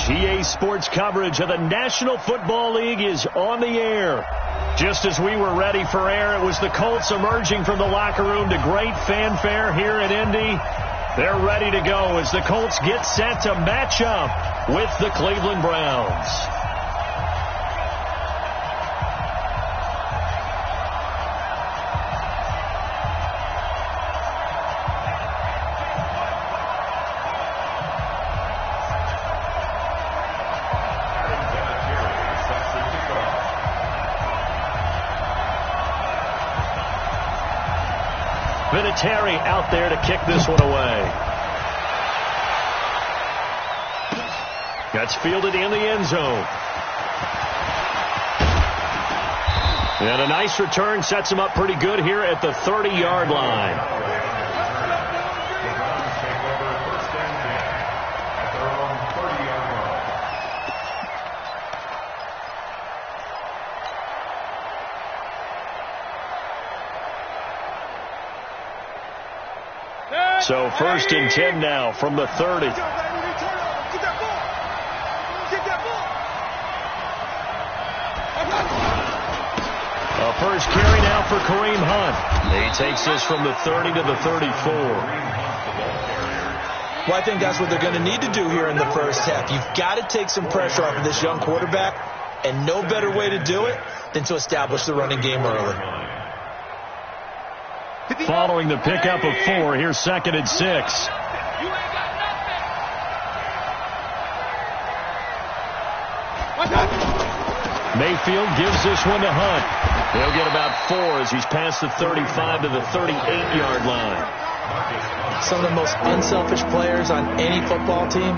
EA Sports coverage of the National Football League is on the air. Just as we were ready for air, it was the Colts emerging from the locker room to great fanfare here in Indy. They're ready to go as the Colts get set to match up with the Cleveland Browns. Terry out there to kick this one away. That's fielded in the end zone. And a nice return sets him up pretty good here at the 30-yard line. So 1st and 10 now from the 30. A first carry now for Kareem Hunt. He takes this from the 30 to the 34. Well, I think that's what they're going to need to do here in the first half. You've got to take some pressure off of this young quarterback, and no better way to do it than to establish the running game early. Following the pickup of 4, here's 2nd and 6. Mayfield gives this one to Hunt. He'll get about 4 as he's past the 35 to the 38-yard line. Some of the most unselfish players on any football team,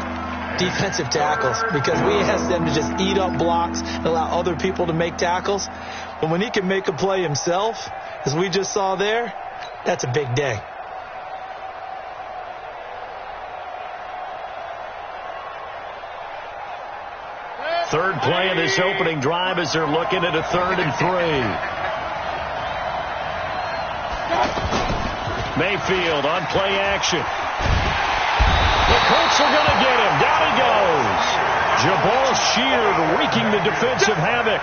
defensive tackles, because we ask them to just eat up blocks and allow other people to make tackles. But when he can make a play himself, as we just saw there, that's a big day. Third play of this opening drive as they're looking at a 3rd and 3. Mayfield on play action. The Colts are going to get him. Down he goes. Jabal Sheard wreaking the defensive havoc.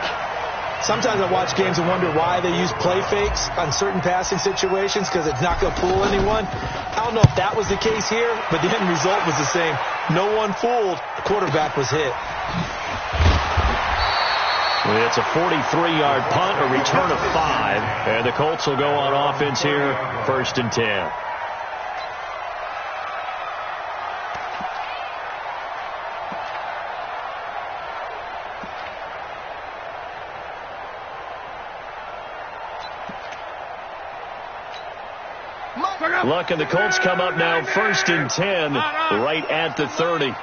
Sometimes I watch games and wonder why they use play fakes on certain passing situations, because it's not going to fool anyone. I don't know if that was the case here, but the end result was the same. No one fooled. The quarterback was hit. It's a 43-yard punt, a return of 5, and the Colts will go on offense here, 1st and 10. Luck and the Colts come up now 1st and 10 right at the 30.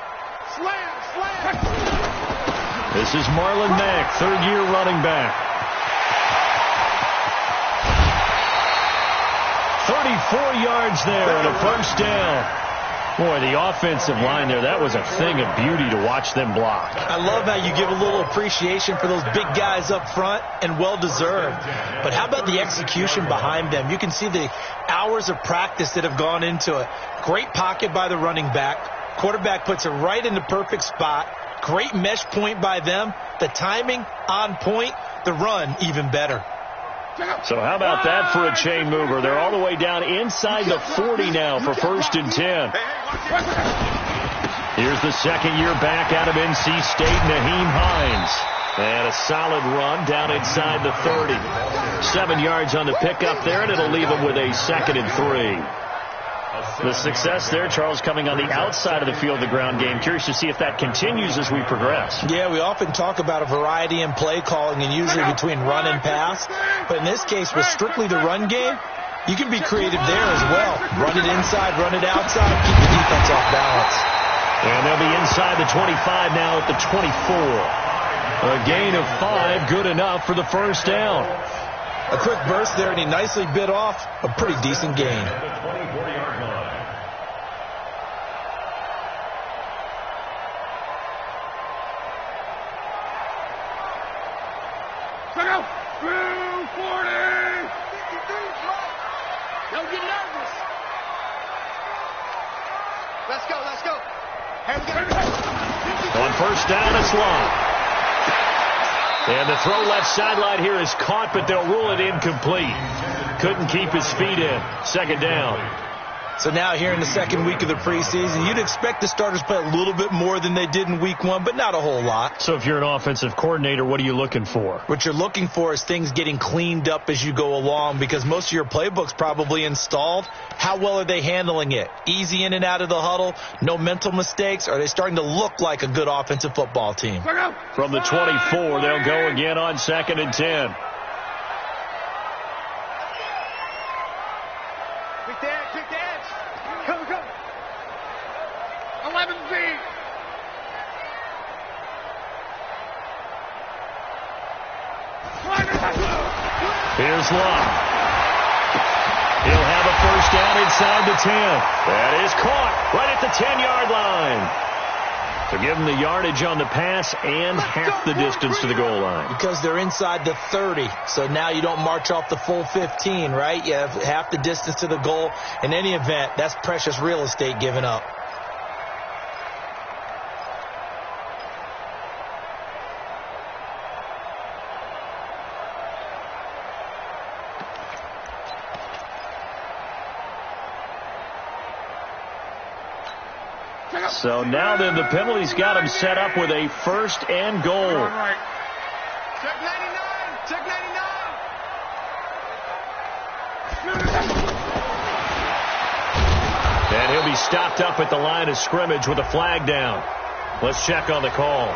This is Marlon Mack, 3rd-year running back. 34 yards there and a 1st down. Boy, the offensive line there, that was a thing of beauty to watch them block. I love how you give a little appreciation for those big guys up front, and well-deserved. But how about the execution behind them? You can see the hours of practice that have gone into it. Great pocket by the running back. Quarterback puts it right in the perfect spot. Great mesh point by them. The timing on point. The run even better. So how about that for a chain mover? They're all the way down inside the 40 now for 1st and 10. Here's the 2nd-year back out of NC State, Naheem Hines. And a solid run down inside the 30. 7 yards on the pickup there, and it'll leave him with a 2nd and 3. The success there, Charles, coming on the outside of the field, the ground game. Curious to see if that continues as we progress. Yeah, we often talk about a variety in play calling and usually between run and pass. But in this case, with strictly the run game, you can be creative there as well. Run it inside, run it outside, keep the defense off balance. And they'll be inside the 25 now at the 24. A gain of 5, good enough for the 1st down. A quick burst there, and he nicely bit off a pretty decent gain. Don't get nervous. Let's go. Hey, we got On first down, it's Long. And the throw left sideline here is caught, but they'll rule it incomplete. Couldn't keep his feet in. Second down. So now here in the second week of the preseason, you'd expect the starters play a little bit more than they did in week one, but not a whole lot. So if you're an offensive coordinator, what are you looking for? What you're looking for is things getting cleaned up as you go along, because most of your playbook's probably installed. How well are they handling it? Easy in and out of the huddle? No mental mistakes? Are they starting to look like a good offensive football team? From the 24, they'll go again on 2nd and 10. Here's Love. He'll have a first down inside the 10. That is caught right at the 10-yard line. So give them the yardage on the pass and half the distance to the goal line. Because they're inside the 30. So now you don't march off the full 15, right? You have half the distance to the goal. In any event, that's precious real estate given up. So now then the penalty's got him set up with a first and goal. Check 99. Check 99. And he'll be stopped up at the line of scrimmage with a flag down. Let's check on the call.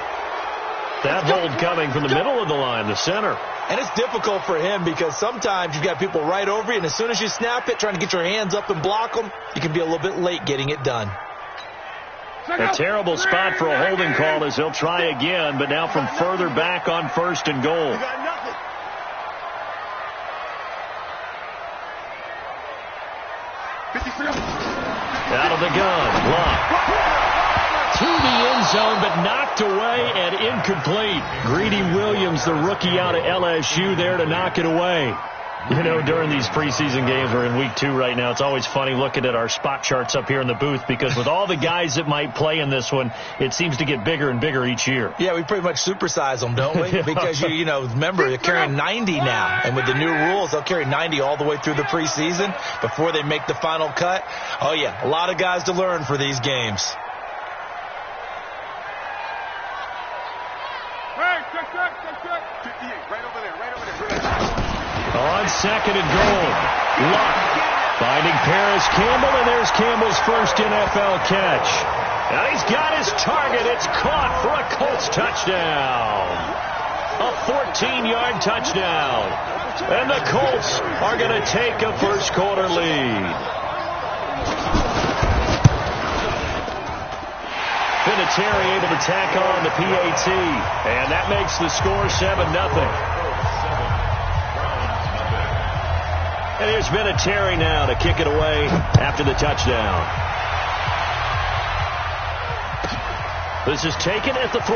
That hold coming from the middle of the line, the center. And it's difficult for him because sometimes you've got people right over you, and as soon as you snap it, trying to get your hands up and block them, you can be a little bit late getting it done. A terrible spot for a holding call as he'll try again, but now from further back on first and goal. Out of the gun, Locke. To the end zone, but knocked away and incomplete. Greedy Williams, the rookie out of LSU, there to knock it away. You know, during these preseason games, we're in week 2 right now, it's always funny looking at our spot charts up here in the booth because with all the guys that might play in this one, it seems to get bigger and bigger each year. Yeah, we pretty much supersize them, don't we? Because, you know, remember, they're carrying 90 now. And with the new rules, they'll carry 90 all the way through the preseason before they make the final cut. Oh, yeah, a lot of guys to learn for these games. On second and goal, Luck finding Paris Campbell, and there's Campbell's first NFL catch. Now he's got his target. It's caught for a Colts touchdown. A 14-yard touchdown. And the Colts are going to take a first-quarter lead. Vinatieri able to tack on the PAT, and that makes the score 7-0. And here's Vinatieri now to kick it away after the touchdown. This is taken at the 3.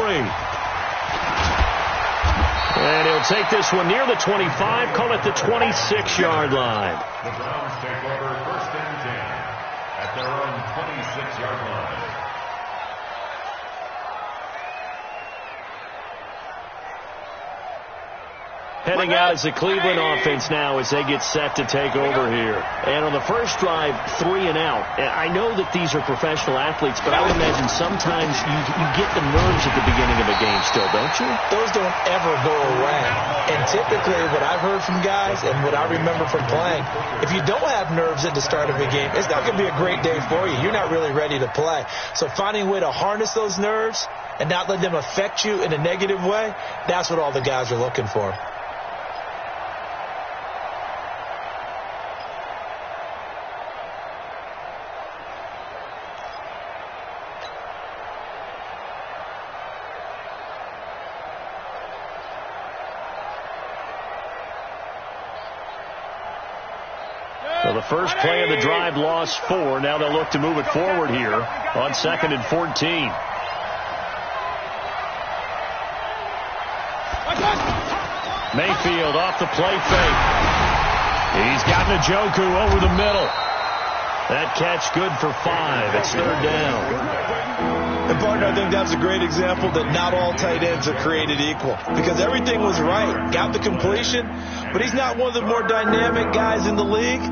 And he'll take this one near the 25, call it the 26-yard line. The Browns take over first and 10 at their own 26-yard line. Heading out is the Cleveland offense now as they get set to take over here. And on the first drive, 3 and out. I know that these are professional athletes, but I would imagine sometimes you get the nerves at the beginning of a game still, don't you? Those don't ever go away. And typically what I've heard from guys and what I remember from playing, if you don't have nerves at the start of a game, it's not going to be a great day for you. You're not really ready to play. So finding a way to harness those nerves and not let them affect you in a negative way, that's what all the guys are looking for. So the first play of the drive lost 4. Now they'll look to move it forward here on 2nd and 14. Mayfield off the play fake. He's got Njoku over the middle. That catch good for 5. It's third down. And, partner, I think that's a great example that not all tight ends are created equal, because everything was right. Got the completion, but he's not one of the more dynamic guys in the league.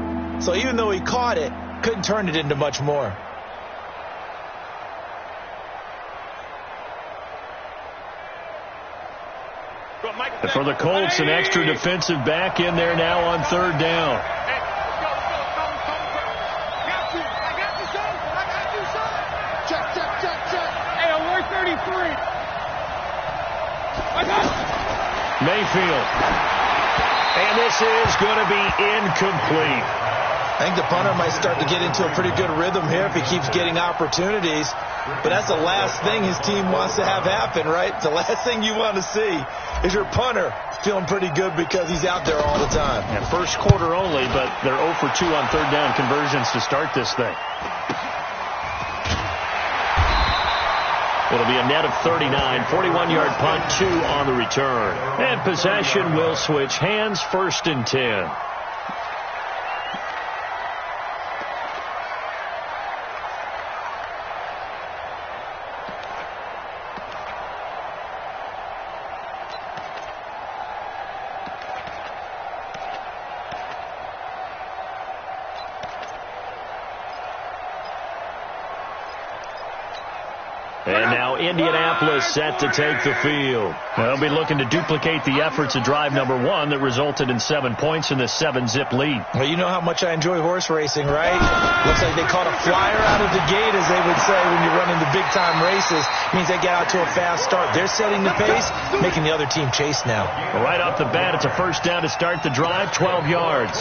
So even though he caught it, couldn't turn it into much more. And for the Colts, an extra defensive back in there now on third down. Mayfield. And this is going to be incomplete. I think the punter might start to get into a pretty good rhythm here if he keeps getting opportunities. But that's the last thing his team wants to have happen, right? The last thing you want to see is your punter feeling pretty good because he's out there all the time. And first quarter only, but they're 0 for 2 on third down conversions to start this thing. It'll be a net of 39, 41-yard punt, 2 on the return. And possession will switch hands, 1st and 10. And now Indianapolis set to take the field. They'll be looking to duplicate the efforts of drive number 1 that resulted in 7 points in the 7-zip lead. Well, you know how much I enjoy horse racing, right? Looks like they caught a flyer out of the gate, as they would say when you're running the big-time races. Means they get out to a fast start. They're setting the pace, making the other team chase now. Well, right off the bat, it's a first down to start the drive, 12 yards.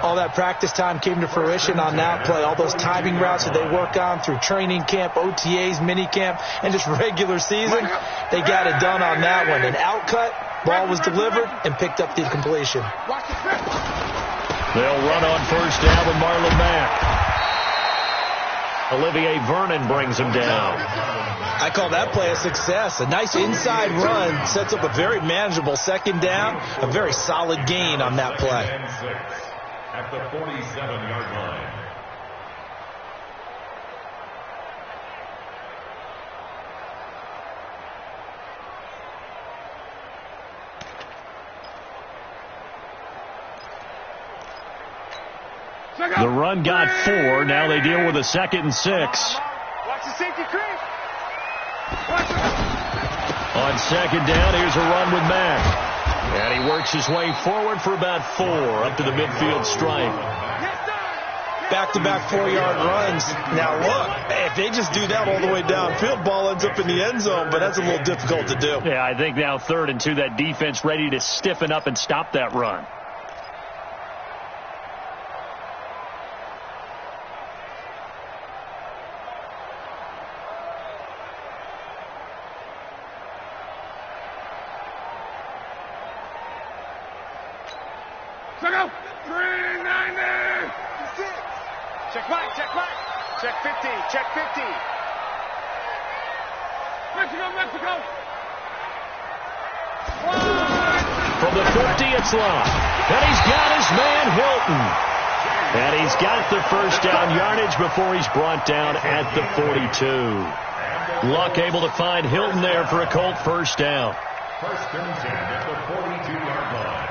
All that practice time came to fruition on that play. All those timing routes that they work on through training camp, OTAs, mini camp, and just regular season, they got it done on that one. An outcut, ball was delivered, and picked up the completion. They'll run on first down with Marlon Mack. Olivier Vernon brings him down. I call that play a success. A nice inside run sets up a very manageable second down, a very solid gain on that play. At the 47-yard line. The run got 4. Now they deal with a 2nd and 6. Watch the safety creep. On second down, here's a run with Mack. And he works his way forward for about 4 up to the midfield stripe. Back-to-back 4-yard runs. Now, look, if they just do that all the way downfield, ball ends up in the end zone, but that's a little difficult to do. Yeah, I think now 3rd and 2, that defense ready to stiffen up and stop that run. Check back. Check 50. Check 50. Mexico. From the 50, it's Luck. And he's got his man, Hilton. And he's got the first down yardage before he's brought down at the 42. Luck able to find Hilton there for a Colt first down. 1st and 10 at the 42-yard line.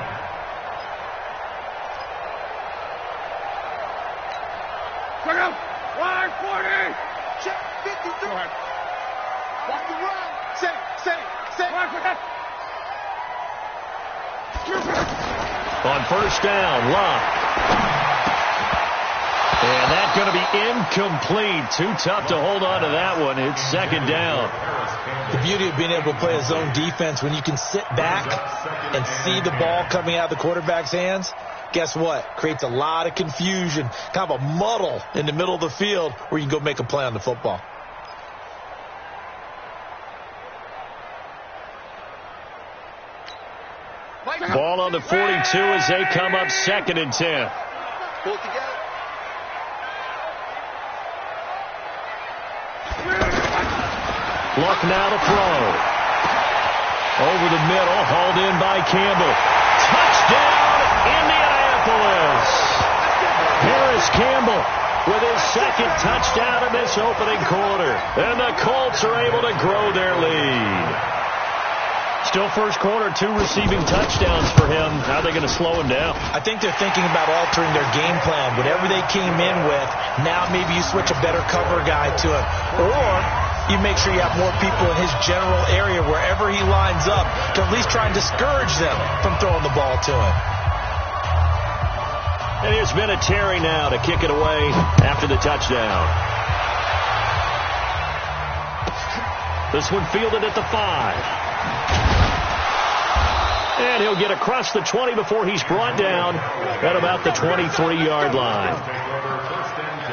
Check out. 140. Check 53. Go ahead. Walk the run. Set. On first down, Luck. And that's going to be incomplete. Too tough to hold on to that one. It's 2nd down. The beauty of being able to play a zone defense, when you can sit back and see the ball coming out of the quarterback's hands, guess what? Creates a lot of confusion, kind of a muddle in the middle of the field where you can go make a play on the football. Ball on the 42 as they come up 2nd and 10. Pull it together. Luck now to throw. Over the middle, hauled in by Campbell. Touchdown, Indianapolis. Harris Campbell with his second touchdown in this opening quarter. And the Colts are able to grow their lead. Still first quarter, 2 receiving touchdowns for him. How are they going to slow him down? I think they're thinking about altering their game plan. Whatever they came in with, now maybe you switch a better cover guy to him. Or you make sure you have more people in his general area wherever he lines up to at least try and discourage them from throwing the ball to him. And here's Vinatieri now to kick it away after the touchdown. This one fielded at the 5. And he'll get across the 20 before he's brought down at about the 23-yard line. First and 10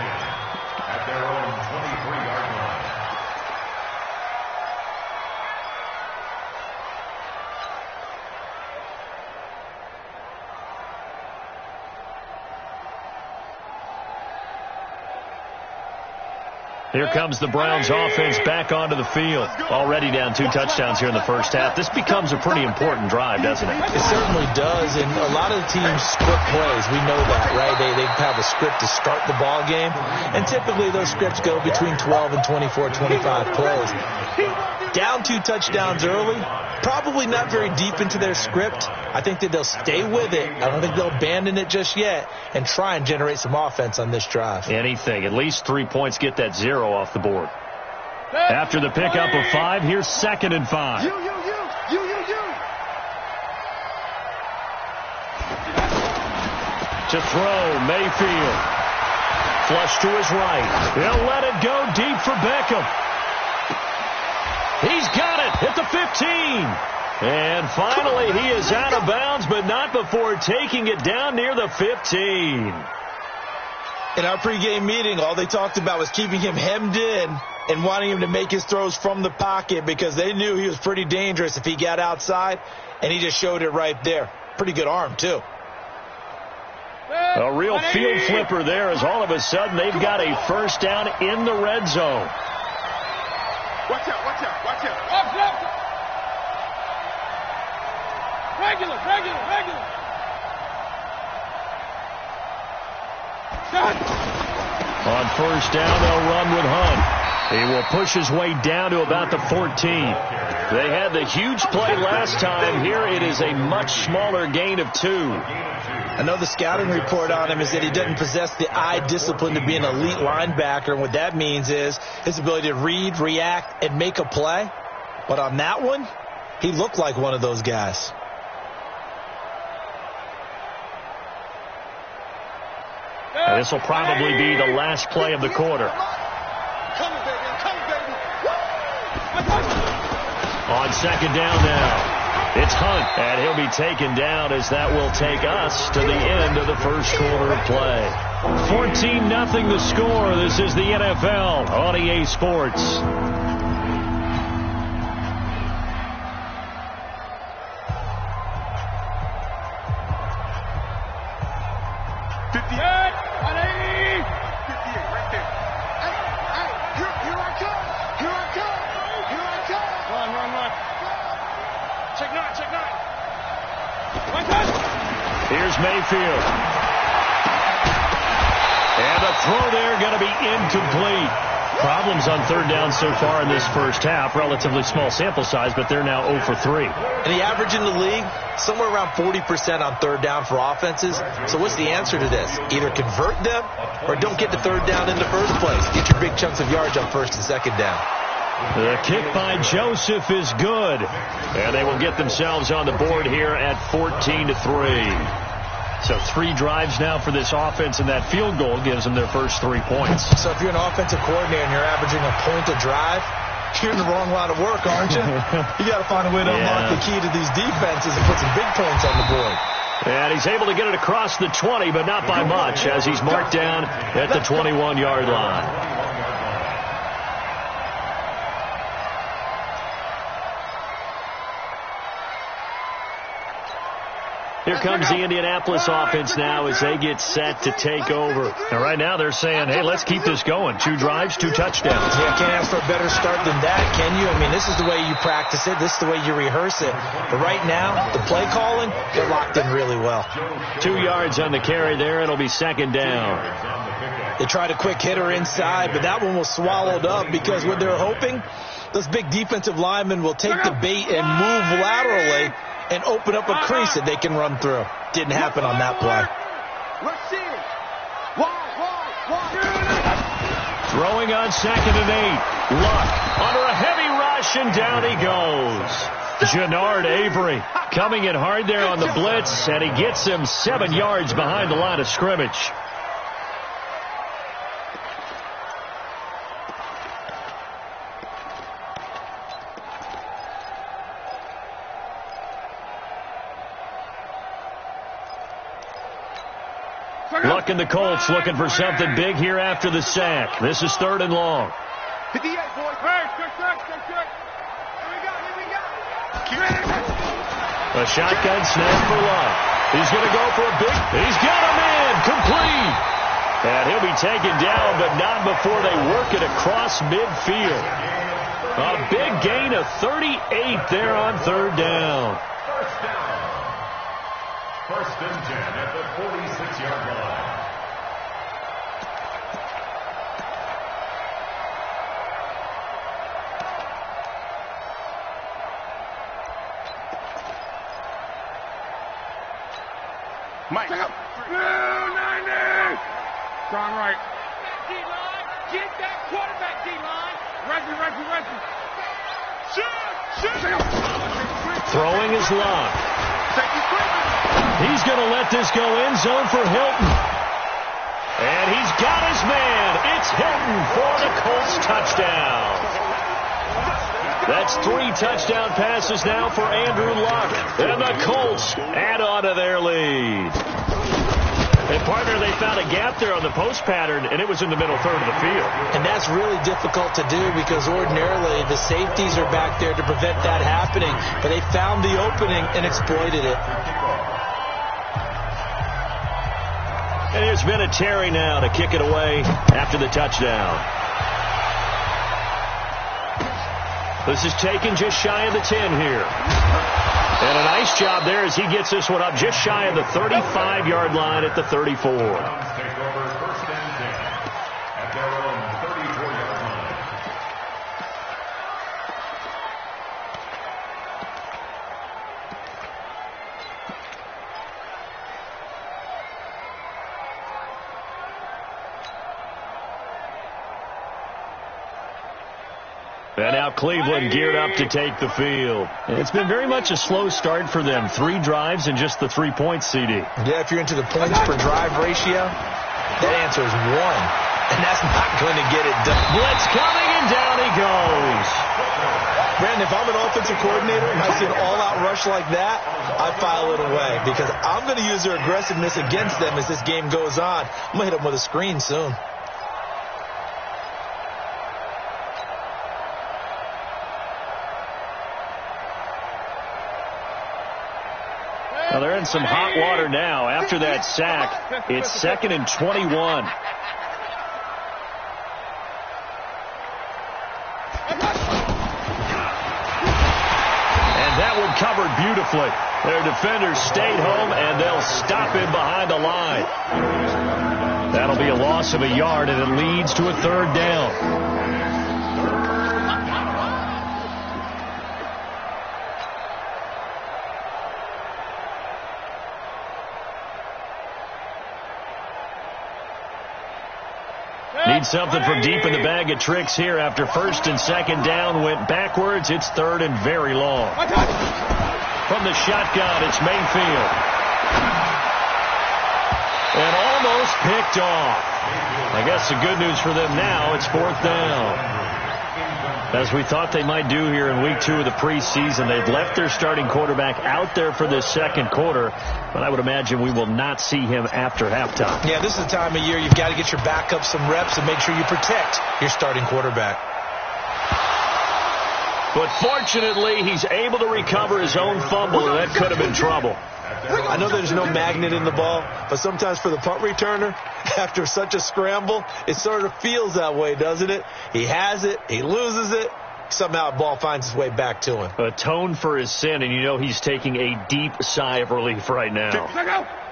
at their own 23-yard line. Here comes the Browns offense back onto the field. Already down 2 touchdowns here in the first half. This becomes a pretty important drive, doesn't it? It certainly does, and a lot of the teams script plays. We know that, right? They have a script to start the ball game, and typically those scripts go between 12 and 24, 25 plays. Down 2 touchdowns early, probably not very deep into their script. I think that they'll stay with it. I don't think they'll abandon it just yet and try and generate some offense on this drive. Anything. At least 3 points, get that 0 off the board. After the pickup of 5, here's 2nd and 5. You. To throw, Mayfield. Flush to his right. He'll let it go deep for Beckham. He's got it at the 15. And finally, he is out of bounds, but not before taking it down near the 15. In our pregame meeting, all they talked about was keeping him hemmed in and wanting him to make his throws from the pocket because they knew he was pretty dangerous if he got outside, and he just showed it right there. Pretty good arm, too. A real field flipper there as all of a sudden they've got a first down in the red zone. Watch out. Left. Regular. On first down, they'll run with Hunt. He will push his way down to about the 14. They had the huge play last time. Here it is a much smaller gain of 2. I know the scouting report on him is that he doesn't possess the eye discipline to be an elite linebacker. And what that means is his ability to read, react, and make a play. But on that one, he looked like one of those guys. And this will probably be the last play of the quarter. Come on, baby. On second down now. It's Hunt, and he'll be taken down as that will take us to the end of the first quarter of play. 14-0 the score. This is the NFL on EA Sports. Here's Mayfield. And a throw there going to be incomplete. Problems on third down so far in this first half. Relatively small sample size, but they're now 0 for 3. And the average in the league, somewhere around 40% on third down for offenses. So what's the answer to this? Either convert them or don't get to third down in the first place. Get your big chunks of yards on first and second down. The kick by Joseph is good. And they will get themselves on the board here at 14-3. So 3 drives now for this offense, and that field goal gives them their first 3 points. So if you're an offensive coordinator and you're averaging a point a drive, you're in the wrong line of work, aren't you? You got to find a way to unlock the key to these defenses and put some big points on the board. And he's able to get it across the 20, but not by much, as he's marked down at the 21-yard line. Here comes the Indianapolis offense now as they get set to take over. And right now they're saying, hey, let's keep this going. 2 drives, 2 touchdowns. Yeah, can't ask for a better start than that, can you? I mean, this is the way you practice it. This is the way you rehearse it. But right now, the play calling, they're locked in really well. 2 yards on the carry there. It'll be 2nd down. They tried a quick hitter inside, but that one was swallowed up because what they're hoping, those big defensive linemen will take the bait and move laterally and open up a crease that they can run through. Didn't happen on that play. Throwing on 2nd and 8. Luck under a heavy rush, and down he goes. Jannard Avery coming in hard there on the blitz, and he gets him 7 yards behind the line of scrimmage. Luck and the Colts looking for something big here after the sack. This is 3rd and long. 58, boys. Hey, check. Here we go. A shotgun snap for Luck. He's going to go for a big. He's got him in. Complete. And he'll be taken down, but not before they work it across midfield. A big gain of 38 there on 3rd down. First down. 1st and 10 at the 46-yard line. Mike. 290. Strong right. D-line. Get that quarterback, D-line. Reggie. Shoot. Throwing is Luck. He's going to let this go end zone for Hilton. And he's got his man. It's Hilton for the Colts touchdown. That's 3 touchdown passes now for Andrew Luck. And the Colts add on to their lead. And, partner, they found a gap there on the post pattern, and it was in the middle third of the field. And that's really difficult to do because ordinarily the safeties are back there to prevent that happening. But they found the opening and exploited it. And there's been a Terry now to kick it away after the touchdown. This is taken just shy of the 10 here. And a nice job there as he gets this one up just shy of the 35-yard line at the 34. Take over 1st and 10 at their own 34-yard line. And now Cleveland geared up to take the field. It's been very much a slow start for them. 3 drives and just the 3 points, CD. Yeah, if you're into the points per drive ratio, that answer is 1. And that's not going to get it done. Blitz coming, and down he goes. Brandon, if I'm an offensive coordinator and I see an all-out rush like that, I file it away because I'm going to use their aggressiveness against them as this game goes on. I'm going to hit them with a screen soon. Well, they're in some hot water now. After that sack, it's 2nd and 21. And that one covered beautifully. Their defenders stayed home, and they'll stop him behind the line. That'll be a loss of a yard, and it leads to a 3rd down. Need something from deep in the bag of tricks here after 1st and 2nd down went backwards. It's 3rd and very long. From the shotgun, it's Mayfield. And almost picked off. I guess the good news for them now, it's 4th down. As we thought they might do here in week 2 of the preseason, they've left their starting quarterback out there for this 2nd quarter, but I would imagine we will not see him after halftime. Yeah, this is the time of year you've got to get your backup some reps and make sure you protect your starting quarterback. But fortunately, he's able to recover his own fumble, and that could have been trouble. I know there's no magnet in the ball, but sometimes for the punt returner, after such a scramble, it sort of feels that way, doesn't it? He has it, he loses it, somehow the ball finds its way back to him. Atone for his sin, and you know he's taking a deep sigh of relief right now.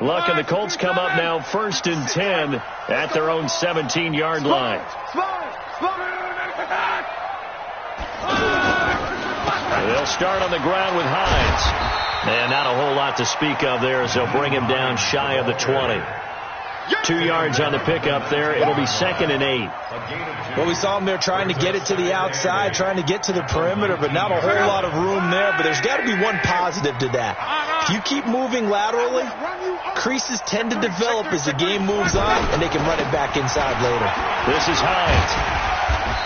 Luck and the Colts come up now 1st and 10 at their own 17-yard line. They'll start on the ground with Hines. And not a whole lot to speak of there as they'll bring him down shy of the 20. 2 yards on the pickup there. It'll be 2nd and 8. Well, we saw him there trying to get it to the outside, trying to get to the perimeter, but not a whole lot of room there. But there's got to be one positive to that. If you keep moving laterally, creases tend to develop as the game moves on, and they can run it back inside later. This is Hines.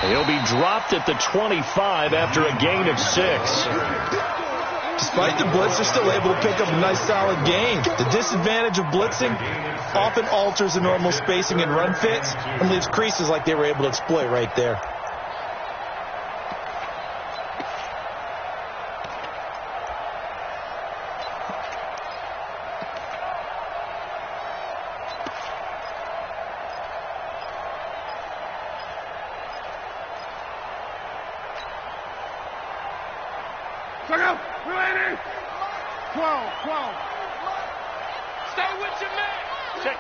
He'll be dropped at the 25 after a gain of 6. Despite the blitz, they're still able to pick up a nice, solid gain. The disadvantage of blitzing often alters the normal spacing and run fits and leaves creases like they were able to exploit right there. Check out. Ready? 12. Stay with your man. Check.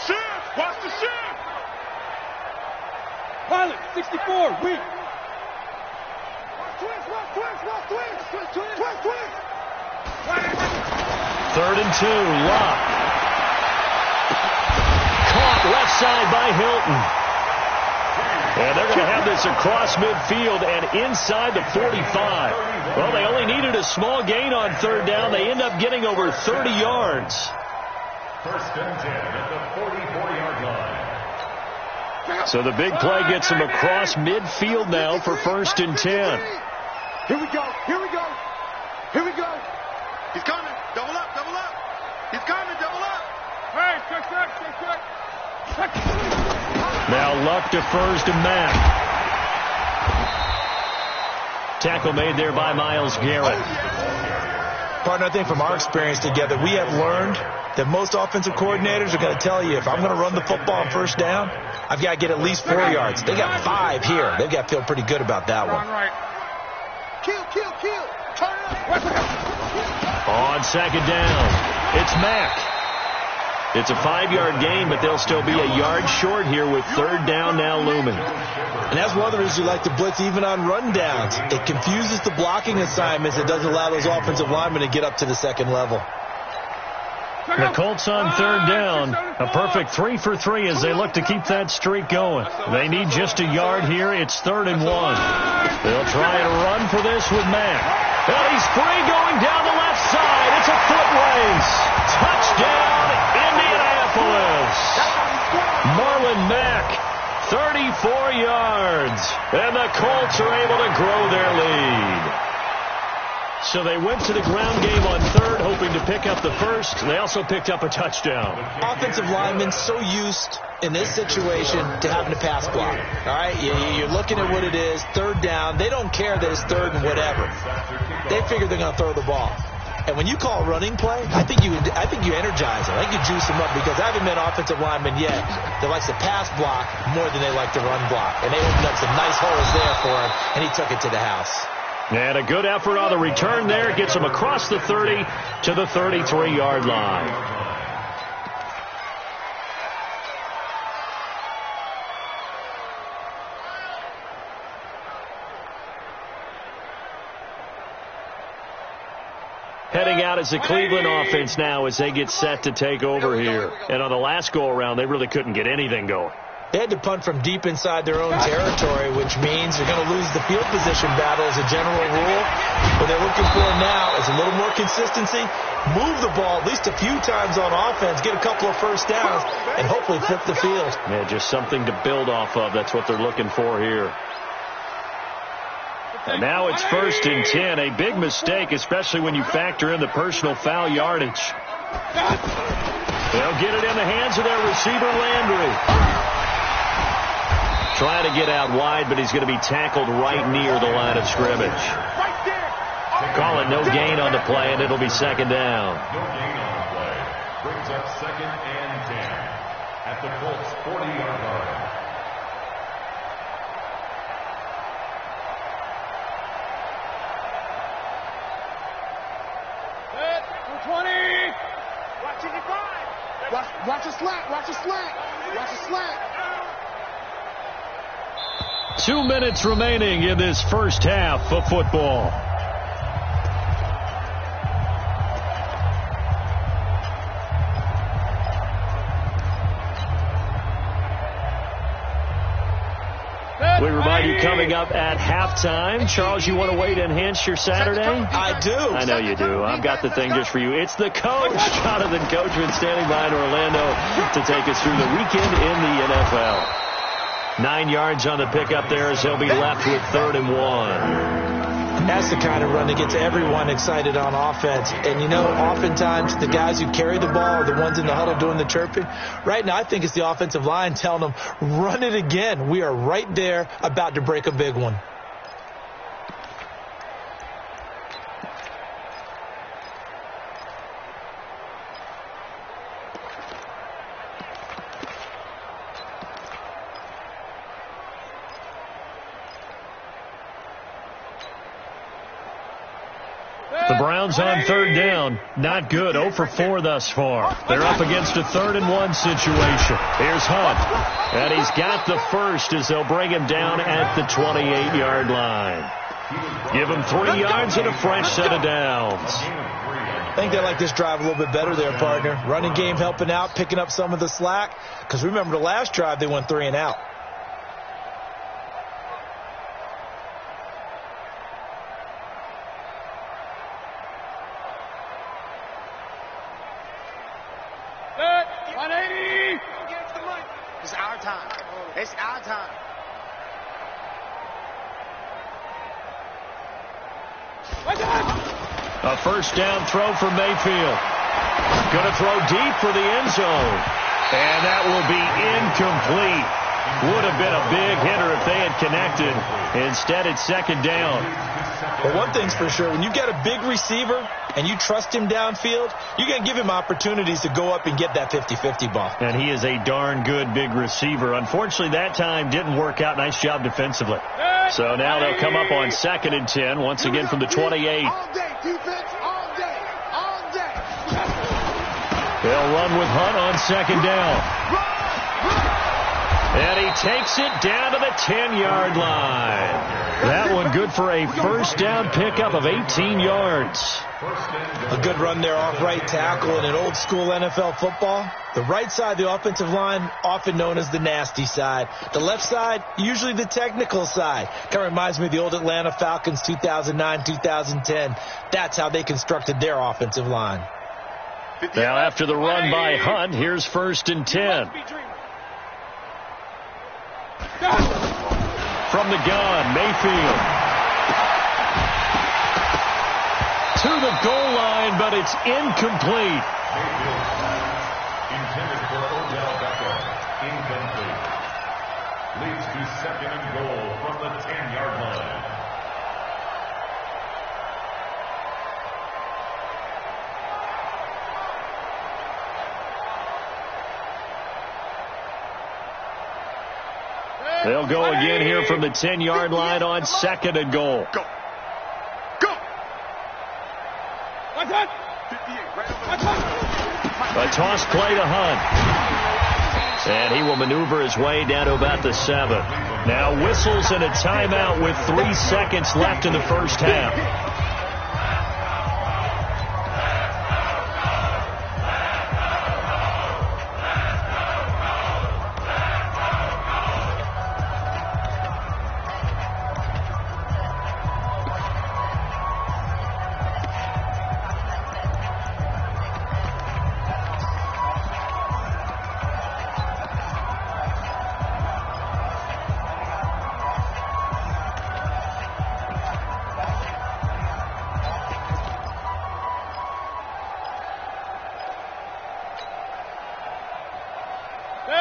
Shift. Watch the shift. Pilot, 64, weak. Twist. 3rd and 2, Luck. Caught left side by Hilton. And they're going to have this across midfield and inside the 45. Well, they only needed a small gain on 3rd down. They end up getting over 30 yards. 1st and 10 at the 44-yard line. So the big play gets them across midfield now for 1st and 10. Here we go. He's coming. Double up. He's coming. Double up. Hey, check. Now Luck defers to Mack. Tackle made there by Myles Garrett. Partner, I think from our experience together, we have learned that most offensive coordinators are going to tell you, if I'm going to run the football on 1st down, I've got to get at least 4 yards. They got 5 here. They've got to feel pretty good about that one. Kill. Turn it up. On 2nd down, it's Mack. It's a 5-yard gain, but they'll still be a yard short here with 3rd down now looming. And that's one of the reasons you like to blitz even on run downs. It confuses the blocking assignments. It doesn't allow those offensive linemen to get up to the 2nd level. The Colts on 3rd down. A perfect 3 for 3 as they look to keep that streak going. They need just a yard here. It's 3rd and 1. They'll try and run for this with Mack. And he's free going down the left side. It's a foot race. Touchdown, Indianapolis. Marlon Mack, 34 yards. And the Colts are able to grow their lead. So they went to the ground game on 3rd, hoping to pick up the 1st. They also picked up a touchdown. Offensive linemen so used in this situation to having to pass block. All right, you're looking at what it is, 3rd down. They don't care that it's 3rd and whatever. They figure they're going to throw the ball. And when you call a running play, I think you energize them. I think you juice them up, because I haven't met offensive linemen yet that likes to pass block more than they like to run block. And they opened up some nice holes there for him, and he took it to the house. And a good effort on the return there. Gets him across the 30 to the 33-yard line. Heading out is the Cleveland offense now as they get set to take over here. And on the last go-around, they really couldn't get anything going. They had to punt from deep inside their own territory, which means they're going to lose the field position battle as a general rule. What they're looking for now is a little more consistency, move the ball at least a few times on offense, get a couple of 1st downs, and hopefully flip the field. Yeah, just something to build off of. That's what they're looking for here. And now it's 1st and 10. A big mistake, especially when you factor in the personal foul yardage. They'll get it in the hands of their receiver, Landry. Trying to get out wide, but he's going to be tackled right near the line of scrimmage. Right there. Call it no gain on the play, and it'll be second down. No gain on the play. Brings up 2nd and 10 at the Colts 40-yard line. Watch a slant. Watch a slant. Watch a slant. 2 minutes remaining in this first half of football. We remind you, coming up at halftime, Charles, you want to wait to enhance your Saturday? I do. I know you do. I've got the thing just for you. It's the coach, Jonathan Coachman, standing by in Orlando to take us through the weekend in the NFL. 9 yards on the pickup there as he'll be left with 3rd and 1. That's the kind of run that gets everyone excited on offense. And, you know, oftentimes the guys who carry the ball are the ones in the huddle doing the chirping. Right now, I think it's the offensive line telling them, run it again. We are right there about to break a big one. The Browns on 3rd down. Not good. 0 for 4 thus far. They're up against a 3rd and 1 situation. Here's Hunt. And he's got the first as they'll bring him down at the 28-yard line. Give him 3 yards and a fresh set of downs. I think they like this drive a little bit better there, partner. Running game helping out, picking up some of the slack. Because remember the last drive, they went 3 and out. It's our time. It's our time. A first down throw for Mayfield. Going to throw deep for the end zone. And that will be incomplete. Would have been a big hitter if they had connected. Instead, it's 2nd down. But one thing's for sure, when you get a big receiver and you trust him downfield, you're going to give him opportunities to go up and get that 50-50 ball. And he is a darn good big receiver. Unfortunately, that time didn't work out. Nice job defensively. So now they'll come up on 2nd and 10, once again from the 28. All day, defense, all day, all day. They'll run with Hunt on 2nd down. And he takes it down to the 10-yard line. That one good for a first down pickup of 18 yards. A good run there off right tackle in an old school NFL football. The right side, the offensive line, often known as the nasty side. The left side, usually the technical side. Kind of reminds me of the old Atlanta Falcons 2009-2010. That's how they constructed their offensive line. Now after the run by Hunt, here's 1st and 10. From the gun, Mayfield. To the goal line, but it's incomplete. Mayfield intended for Odell Beckham. Incomplete. Leads to 2nd and goal from the 10-yard line. They'll go again here from the 10-yard line on 2nd and goal. Go. Go. A toss play to Hunt. And he will maneuver his way down to about the 7. Now whistles and a timeout with 3 seconds left in the first half.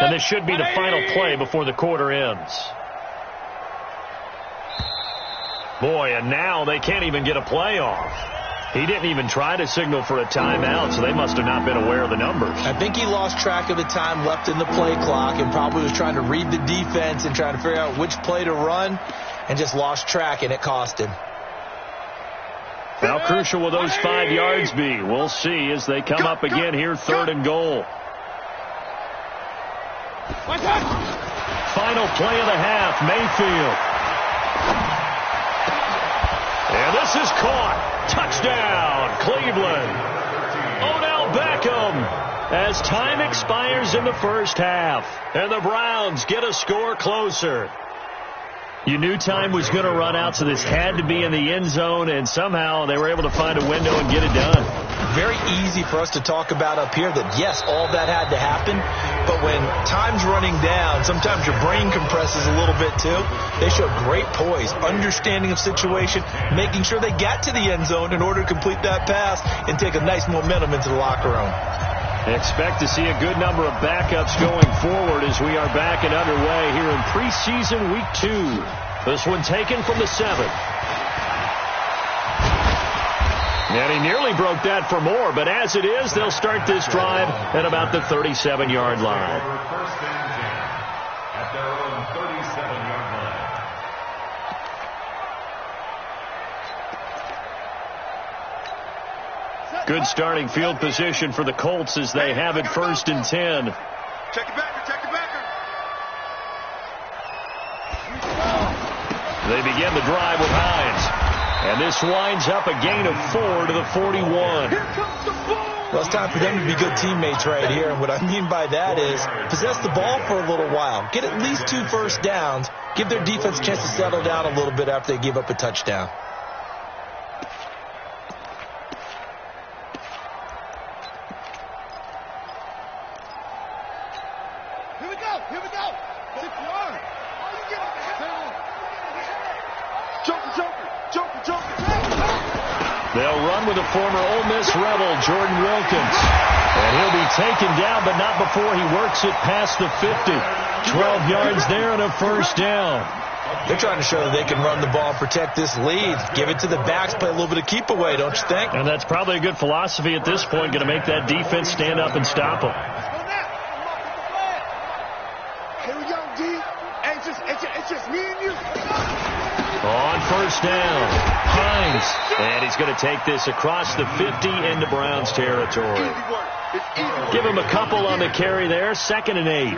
And this should be the final play before the quarter ends. Boy, and now they can't even get a play off. He didn't even try to signal for a timeout, so they must have not been aware of the numbers. I think he lost track of the time left in the play clock and probably was trying to read the defense and trying to figure out which play to run and just lost track, and it cost him. How crucial will those 5 yards be? We'll see as they come up again here, 3rd and goal. Final play of the half, Mayfield. And this is caught. Touchdown, Cleveland. Odell Beckham as time expires in the first half. And the Browns get a score closer. You knew time was going to run out, so this had to be in the end zone, and somehow they were able to find a window and get it done. Very easy for us to talk about up here that, yes, all that had to happen, but when time's running down, sometimes your brain compresses a little bit too. They showed great poise, understanding of situation, making sure they got to the end zone in order to complete that pass and take a nice momentum into the locker room. Expect to see a good number of backups going forward as we are back and underway here in preseason week 2. This one taken from the 7. And he nearly broke that for more, but as it is, they'll start this drive at about the 37-yard line. First and 10 at their own 37-yard line. Good starting field position for the Colts as they have it 1st and 10. Check it back. Check it back. They begin the drive with Hines. And this winds up a gain of 4 to the 41. Here comes the ball. Well, it's time for them to be good teammates right here. And what I mean by that is possess the ball for a little while. Get at least 2 first downs. Give their defense a chance to settle down a little bit after they give up a touchdown. Here we go. 6 yards. Joker. They'll run with the former Ole Miss Rebel, Jordan Wilkins. And he'll be taken down, but not before he works it past the 50. 12 yards there and a first down. They're trying to show that they can run the ball and protect this lead. Give it to the backs, play a little bit of keep away, don't you think? And that's probably a good philosophy at this point, going to make that defense stand up and stop them. Here we go, D. It's just me and you. On first down, Hines. And he's going to take this across the 50 into Browns territory. Give him a couple on the carry there, 2nd and 8.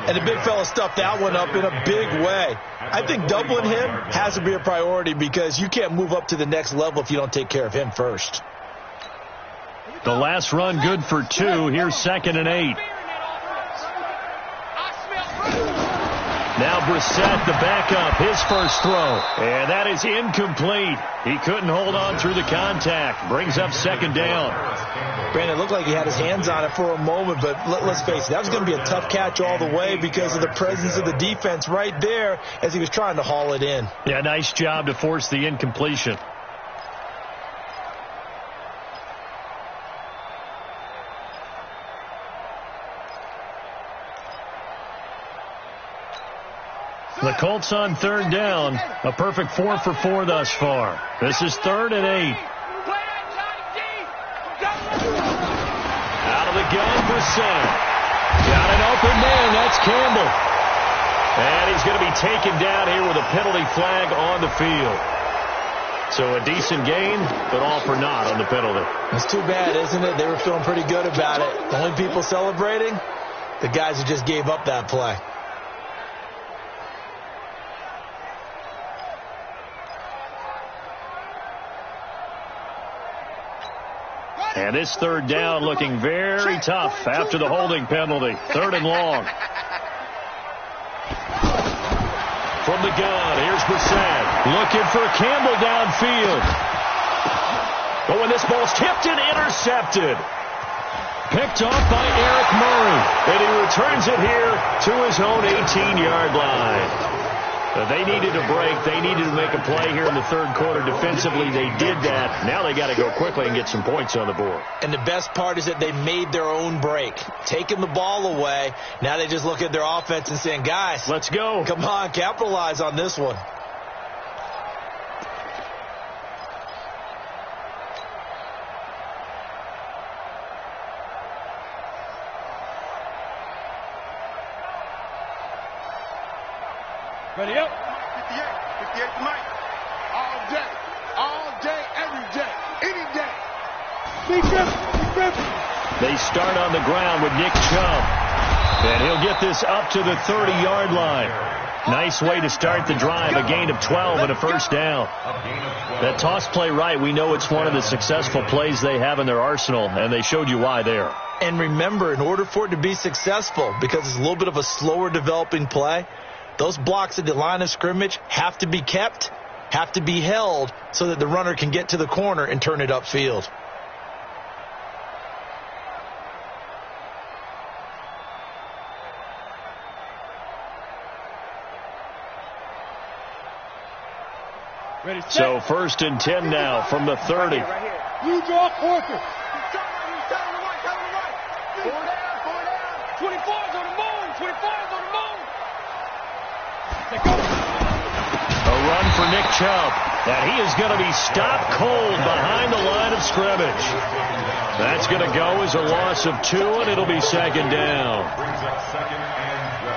And the big fella stuffed that one up in a big way. I think doubling him has to be a priority because you can't move up to the next level if you don't take care of him first. The last run good for 2. Here's 2nd and 8. Now Brissett, the backup, his first throw. And that is incomplete. He couldn't hold on through the contact. Brings up 2nd down. Brandon, it looked like he had his hands on it for a moment, but let's face it, that was going to be a tough catch all the way because of the presence of the defense right there as he was trying to haul it in. Yeah, nice job to force the incompletion. The Colts on 3rd down. A perfect 4 for 4 thus far. This is 3rd and 8. Out of the gun, Brissett. Got an open man. That's Campbell. And he's going to be taken down here with a penalty flag on the field. So a decent gain, but all for naught on the penalty. It's too bad, isn't it? They were feeling pretty good about it. The only people celebrating, the guys who just gave up that play. And this 3rd down looking very tough after the holding penalty. 3rd and long. From the gun, here's Brissett. Looking for Campbell downfield. But when this ball's tipped and intercepted. Picked off by Eric Murray. And he returns it here to his own 18-yard line. They needed a break. They needed to make a play here in the 3rd quarter defensively. They did that. Now they got to go quickly and get some points on the board. And the best part is that they made their own break. Taking the ball away. Now they just look at their offense and saying, guys, let's go. Come on, capitalize on this one. Ready up. 58 tonight. All day, every day, any day. Big grip. They start on the ground with Nick Chubb. And he'll get this up to the 30-yard line. Nice way to start the drive, a gain of 12 and a first down. That toss play right, we know it's one of the successful plays they have in their arsenal, and they showed you why there. And remember, in order for it to be successful, because it's a little bit of a slower developing play, those blocks at the line of scrimmage have to be kept, have to be held, so that the runner can get to the corner and turn it upfield. Ready, set. So 1st and 10 now from the 30. You draw corker. 24's on the moon. 24's on the moon. A run for Nick Chubb. And he is going to be stopped cold behind the line of scrimmage. That's going to go as a loss of 2, and it'll be second down. Brings up 2nd and 12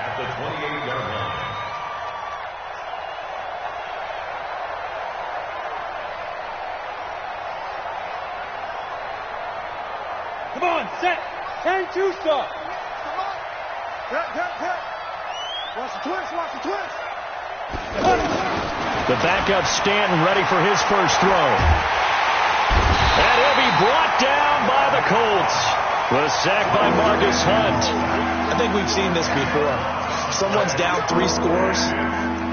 at the 28-yard line. Come on, set. Hang 2-star. Watch the twist. The backup Stanton ready for his first throw. And he'll be brought down by the Colts. The sack by Marcus Hunt. I think we've seen this before. Someone's down 3 scores.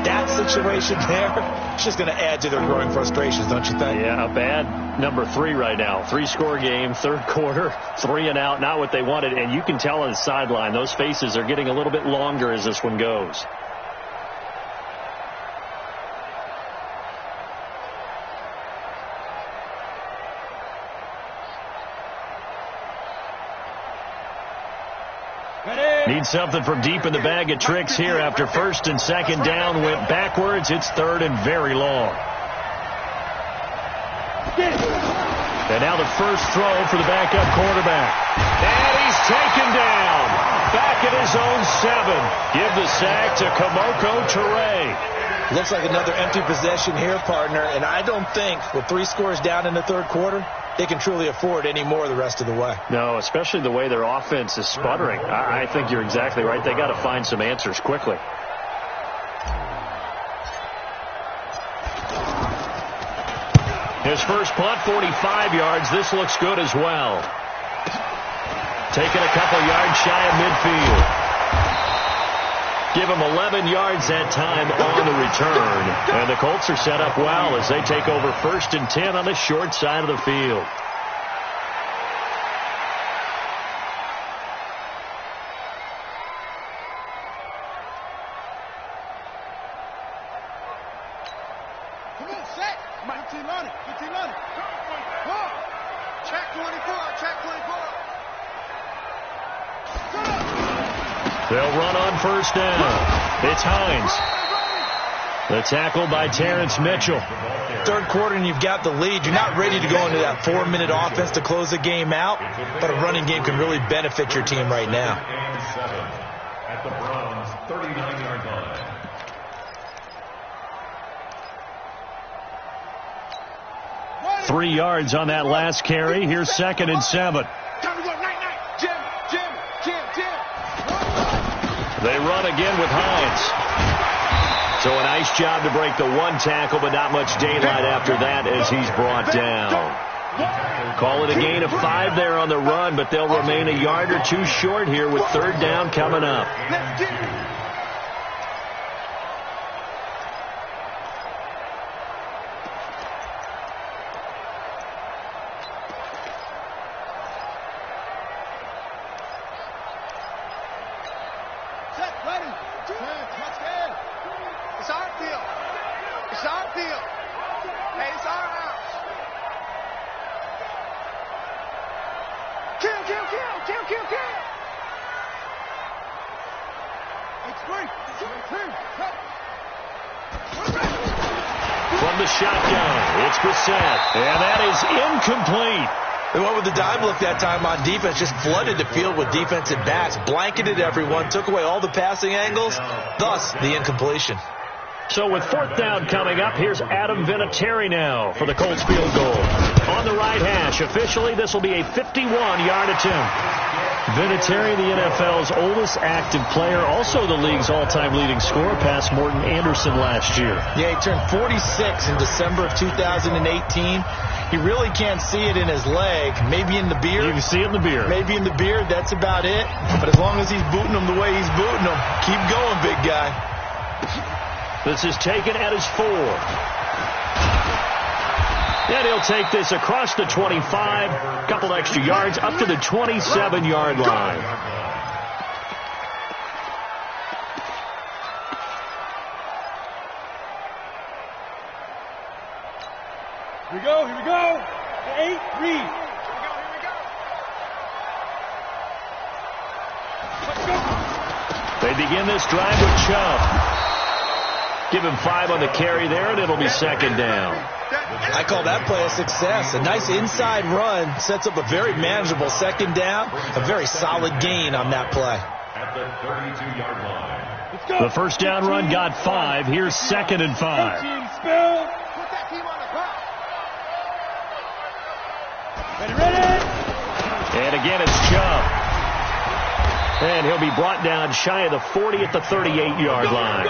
That situation there, it's just going to add to their growing frustrations, don't you think? Yeah, a bad number 3 right now. 3-score game, 3rd quarter, 3 and out, not what they wanted. And you can tell on the sideline, those faces are getting a little bit longer as this one goes. Need something from deep in the bag of tricks here after 1st and 2nd down went backwards. It's 3rd and very long. And now the first throw for the backup quarterback. And he's taken down. Back at his own 7. Give the sack to Kamoko Toure. Looks like another empty possession here, partner. And I don't think with 3 scores down in the 3rd quarter, they can truly afford any more the rest of the way. No, especially the way their offense is sputtering. I think you're exactly right. They got to find some answers quickly. His first punt, 45 yards. This looks good as well. Taking a couple yards shy of midfield. Give him 11 yards that time on the return. And the Colts are set up well as they take over 1st and 10 on the short side of the field. Come on, set. Get your team on it. Check 24. They'll run on 1st down. It's Hines. The tackle by Terrence Mitchell. 3rd quarter and you've got the lead. You're not ready to go into that 4-minute offense to close the game out, but a running game can really benefit your team right now. And 7 at the Browns' 39-yard line. What? 3 yards on that last carry. Here's 2nd and 7. Time to go. Night. Jim. They run again with Hines. So a nice job to break the 1 tackle, but not much daylight after that as he's brought down. Call it a gain of 5 there on the run, but they'll remain a yard or 2 short here with 3rd down coming up. Let's get it. From the shotgun, it's Brissett, and that is incomplete. They went with the dime look that time on defense, just flooded the field with defensive backs, blanketed everyone, took away all the passing angles, thus the incompletion. So with 4th down coming up, here's Adam Vinatieri now for the Colts field goal. On the right hash, officially this will be a 51-yard attempt. Vinatieri, the NFL's oldest active player, also the league's all-time leading scorer, past Morton Anderson last year. Yeah, he turned 46 in December of 2018. He really can't see it in his leg, maybe in the beard. You can see it in the beard. Maybe in the beard, that's about it. But as long as he's booting him the way he's booting him, keep going, big guy. This is taken at his 4. And he'll take this across the 25, a couple extra yards, up to the 27-yard line. Here we go, here we go. 8, read. Let's go. They begin this drive with Chubb. Give him 5 on the carry there, and it'll be 2nd down. I call that play a success. A nice inside run sets up a very manageable 2nd down. A very solid gain on that play. At the 32-yard line. Let's go. The first down run got 5. Here's 2nd and 5. Team spill. Put that team on the clock. Ready. And again, it's Chubb. And he'll be brought down shy of the 40 at the 38-yard line.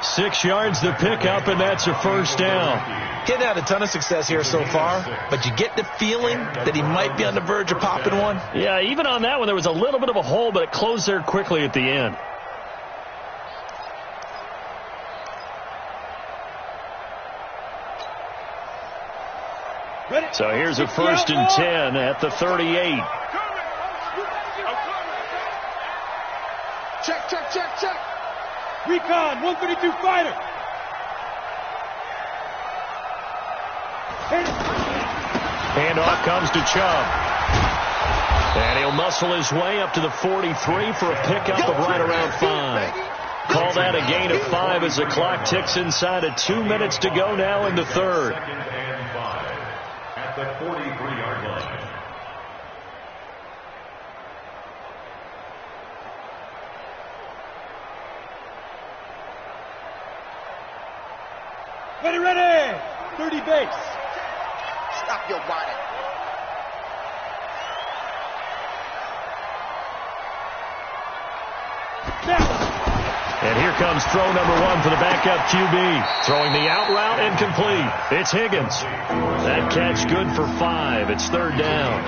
6 yards the pickup, and that's a first down. He hadn't had a ton of success here so far, but you get the feeling that he might be on the verge of popping one. Yeah, even on that one, there was a little bit of a hole, but it closed there quickly at the end. So here's a 1st and 10 at the 38. Check. Recon, 132 fighter. Handoff comes to Chubb. And he'll muscle his way up to the 43 for a pickup of right around 5. Call that a gain of 5 as the clock ticks inside of 2 minutes to go now in the 3rd. 2nd and 5 at the 43-yard line. Ready. 30 base. Stop your whining. And here comes throw number 1 for the backup QB. Throwing the out route and complete. It's Higgins. That catch good for 5. It's 3rd down.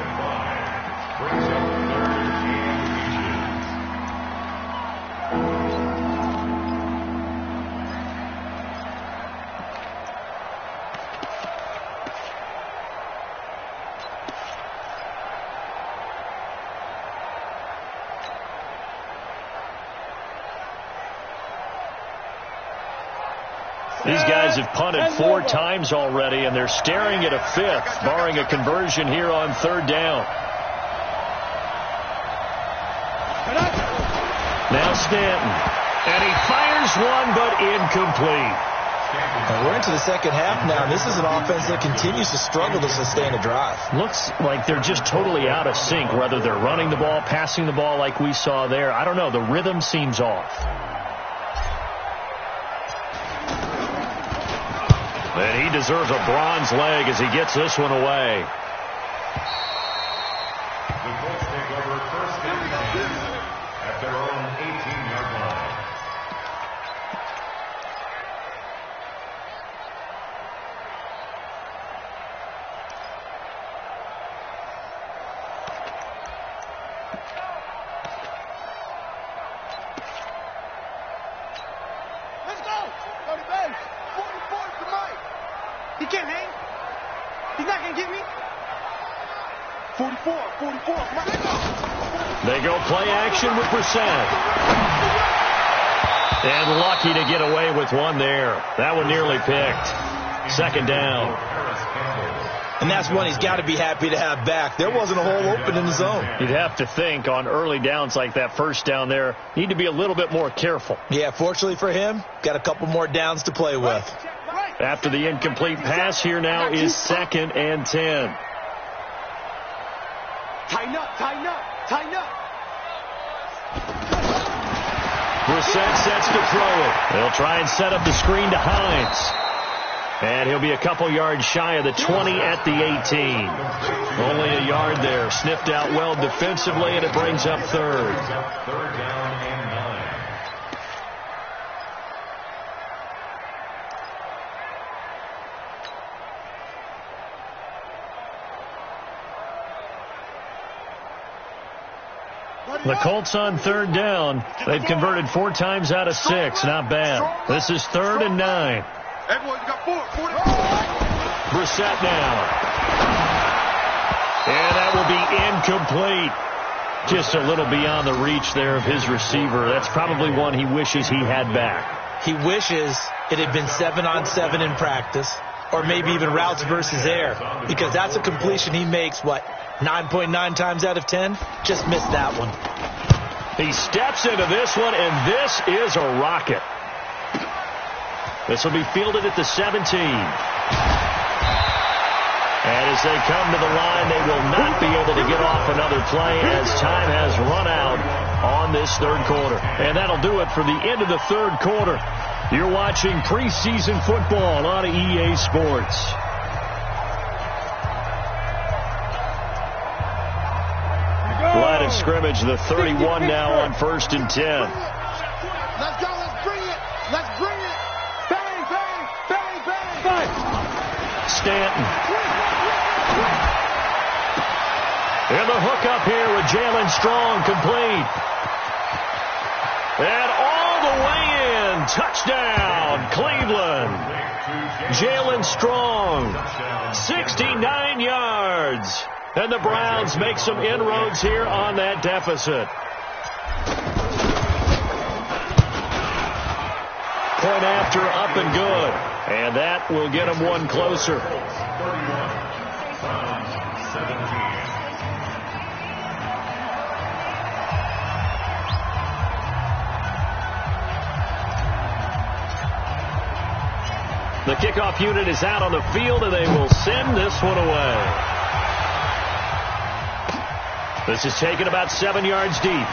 These guys have punted 4 times already, and they're staring at a 5th, barring a conversion here on 3rd down. Now Stanton. And he fires one, but incomplete. And we're into the 2nd half now. This is an offense that continues to struggle to sustain a drive. Looks like they're just totally out of sync, whether they're running the ball, passing the ball like we saw there. I don't know. The rhythm seems off. And he deserves a bronze leg as he gets this one away. The Colts take over 1st and 10 at their own 18-yard line. Let's go. 30 base. 44 to Mike. He can't hang. He's not going to get me. 44. They go play action with Brissett. And lucky to get away with one there. That one nearly picked. 2nd down. And that's one he's got to be happy to have back. There wasn't a hole open in the zone. You'd have to think on early downs like that 1st down there, need to be a little bit more careful. Yeah, fortunately for him, got a couple more downs to play with. After the incomplete pass, here now is 2nd and 10. Tighten up, tighten up, tighten up. Brissett sets to throw it. They'll try and set up the screen to Hines. And he'll be a couple yards shy of the 20 at the 18. Only a yard there. Sniffed out well defensively, and it brings up third. Third down and 9. The Colts on third down. They've converted 4 times out of 6. Not bad. This is 3rd and 9. Everyone, you got 4. Brissett now. And that will be incomplete. Just a little beyond the reach there of his receiver. That's probably one he wishes he had back. He wishes it had been 7-on-7 in practice, or maybe even routes versus air, because that's a completion he makes, 9.9 times out of 10? Just missed that one. He steps into this one, and this is a rocket. This will be fielded at the 17. And as they come to the line, they will not be able to get off another play as time has run out on this third quarter. And that'll do it for the end of the third quarter. You're watching preseason football on EA Sports. Line of scrimmage, the 31 now on 1st and 10. Let's go, let's bring it. Let's bring it. Bang, bang, bang, bang, bang. Stanton. And the hook up here with Jalen Strong complete. And all the way in. Touchdown, Cleveland. Jalen Strong, 69 yards. And the Browns make some inroads here on that deficit. Point after, up and good. And that will get them one closer. 31-17. The kickoff unit is out on the field, and they will send this one away. This is taken about 7 yards deep.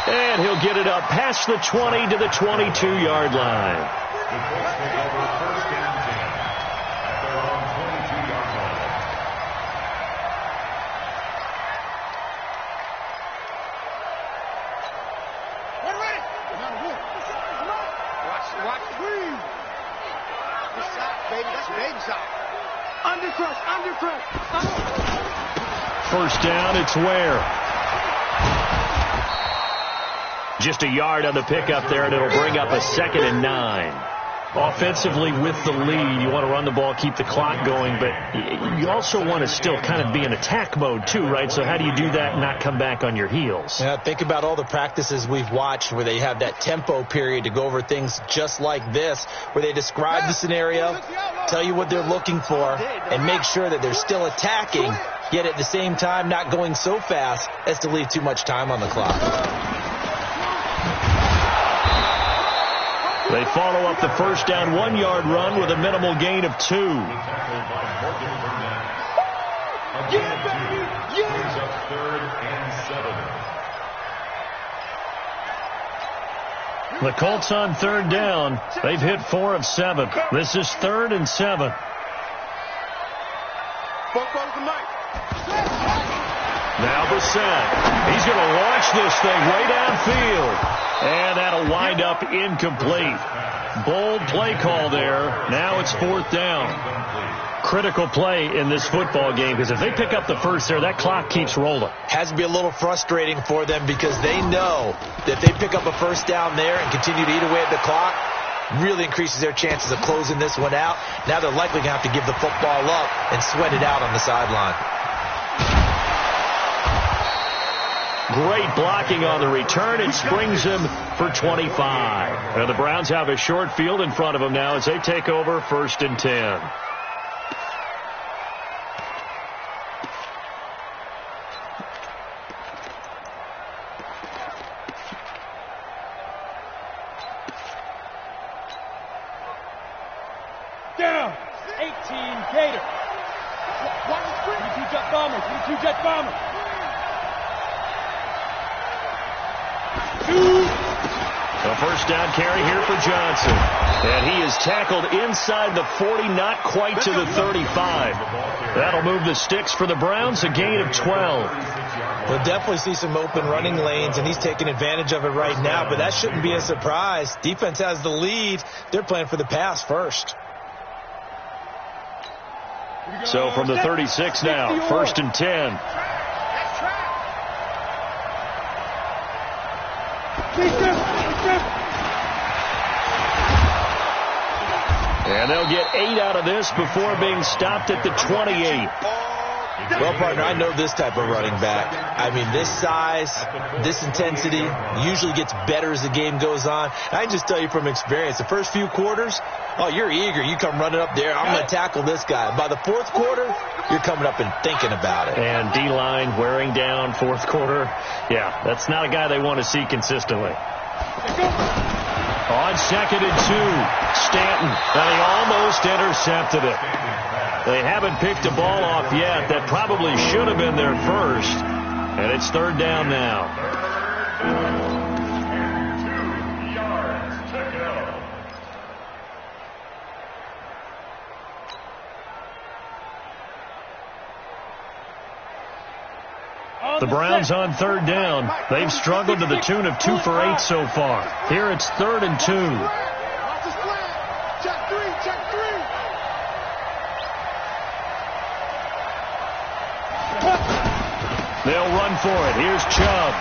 And he'll get it up past the 20 to the 22-yard line. The Colts take over 1st and 10 at their own 22-yard line. One ready. Watch the breeze. This side, baby. That's baby side. Under crush. First down, it's Ware. Just a yard on the pickup there, and it'll bring up a 2nd and 9. Offensively, with the lead, you want to run the ball, keep the clock going, but you also want to still kind of be in attack mode too, right? So how do you do that and not come back on your heels? Yeah, think about all the practices we've watched where they have that tempo period to go over things just like this, where they describe the scenario, tell you what they're looking for, and make sure that they're still attacking, yet at the same time not going so fast as to leave too much time on the clock. They follow up the first down 1-yard run with a minimal gain of 2. Tackled by Morgan Burnett. A gain of 2 brings up 3rd and 7. The Colts on 3rd down. They've hit 4 of 7. This is 3rd and 7. Now Brissett. He's going to launch this thing way downfield. And that'll wind up incomplete. Bold play call there. Now it's 4th down. Critical play in this football game, because if they pick up the first there, that clock keeps rolling. Has to be a little frustrating for them because they know that if they pick up a first down there and continue to eat away at the clock, really increases their chances of closing this one out. Now they're likely going to have to give the football up and sweat it out on the sideline. Great blocking on the return. It springs him for 25. Now the Browns have a short field in front of them now as they take over 1st and 10. Down. 18 Gator. Two jet bombers. Two jet bombers. A first down carry here for Johnson. And he is tackled inside the 40, not quite to the 35. That'll move the sticks for the Browns, a gain of 12. We'll definitely see some open running lanes, and he's taking advantage of it right now, but that shouldn't be a surprise. Defense has the lead. They're playing for the pass first. So from the 36 now, first and 10. And they'll get 8 out of this before being stopped at the 28. Well, partner, I know this type of running back. I mean, this size, this intensity usually gets better as the game goes on. I can just tell you from experience, the first few quarters, oh, you're eager. You come running up there, I'm going to tackle this guy. By the fourth quarter, you're coming up and thinking about it. And D-line wearing down fourth quarter. Yeah, that's not a guy they want to see consistently. On second and 2, Stanton. And he almost intercepted it. They haven't picked a ball off yet. That probably should have been their first. And it's third down now. 2 yards to go. The Browns on third down. They've struggled to the tune of 2 for 8 so far. Here it's third and 2. Check three. They'll run for it. Here's Chubb.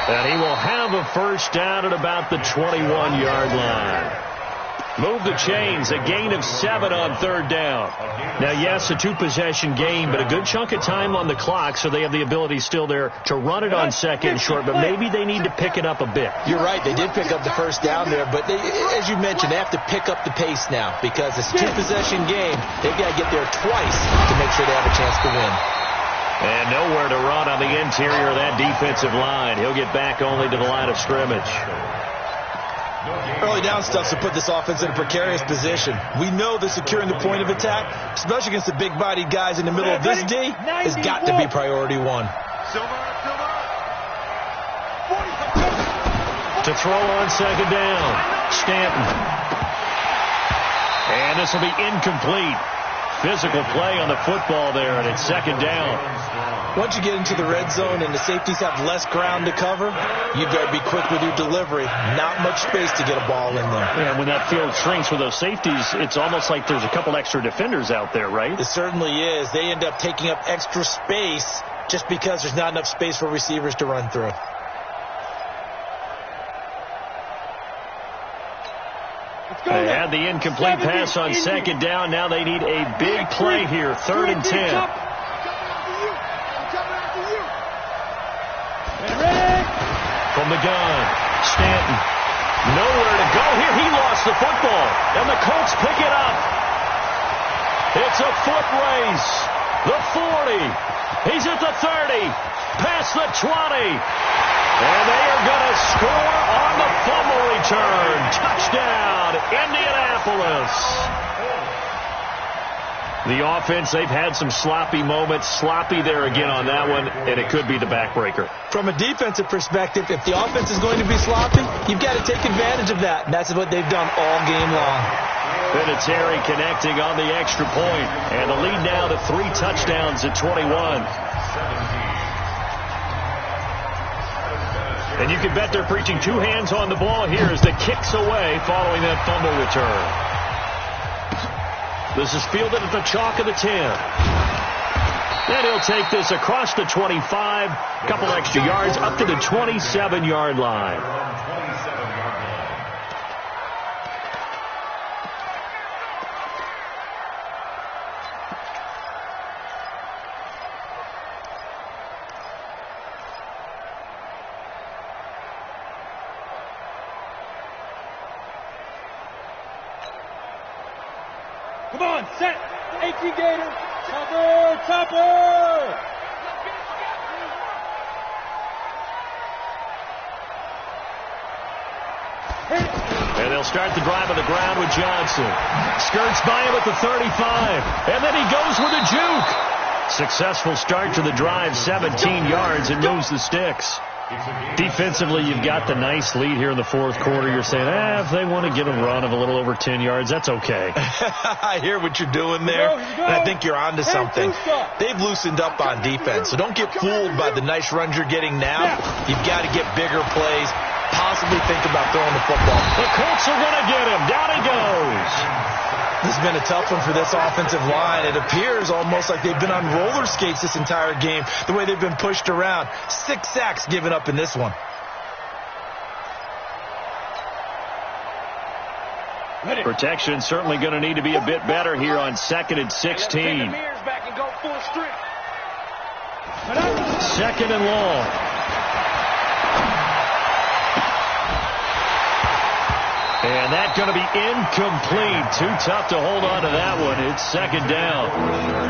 And he will have a first down at about the 21-yard line. Move the chains, a gain of 7 on third down. Now, yes, a 2-possession game, but a good chunk of time on the clock, so they have the ability still there to run it on second and short, but maybe they need to pick it up a bit. You're right. They did pick up the first down there, but as you mentioned, they have to pick up the pace now because it's a 2-possession game. They've got to get there twice to make sure they have a chance to win. And nowhere to run on the interior of that defensive line. He'll get back only to the line of scrimmage. Early down stuff to put this offense in a precarious position. We know that securing the point of attack, especially against the big-bodied guys in the middle of this D, has got to be priority 1. To throw on second down, Stanton. And this will be incomplete. Physical play on the football there, and it's second down. Once you get into the red zone and the safeties have less ground to cover, you better be quick with your delivery. Not much space to get a ball in there. And when that field shrinks with those safeties, it's almost like there's a couple extra defenders out there, right? It certainly is. They end up taking up extra space just because there's not enough space for receivers to run through. They had the incomplete pass on second down. Now they need a big play here, third and 10. From the gun, Stanton. Nowhere to go here. He lost the football, and the Colts pick it up. It's a foot race. The 40. He's at the 30. Past the 20. And they are going to score on the fumble return. Touchdown, Indianapolis. The offense, they've had some sloppy moments. Sloppy there again on that one, and it could be the backbreaker. From a defensive perspective, if the offense is going to be sloppy, you've got to take advantage of that. And that's what they've done all game long. Vinatieri connecting on the extra point. And the lead now to 3 touchdowns at 21. And you can bet they're preaching 2 hands on the ball here as the kicks away following that fumble return. This is fielded at the chalk of the 10. And he'll take this across the 25, a couple extra yards up to the 27-yard line. Come on, set. AT Gator. Topper. And They'll start the drive on the ground with Johnson. Skirts by him at the 35. And then he goes with a juke. Successful start to the drive, 17 yards, and moves the sticks. Defensively, you've got the nice lead here in the fourth quarter. You're saying, if they want to get a run of a little over 10 yards, that's okay. I hear what you're doing there, and I think you're onto something. They've loosened up on defense, so don't get fooled by the nice runs you're getting now. You've got to get bigger plays, possibly think about throwing the football. The Colts are going to get him. Down he goes. This has been a tough one for this offensive line. It appears almost like they've been on roller skates this entire game, the way they've been pushed around. 6 sacks given up in this one. Protection certainly going to need to be a bit better here on 2nd and 16. 2nd and long. And that's going to be incomplete. Too tough to hold on to that one. It's 2nd down.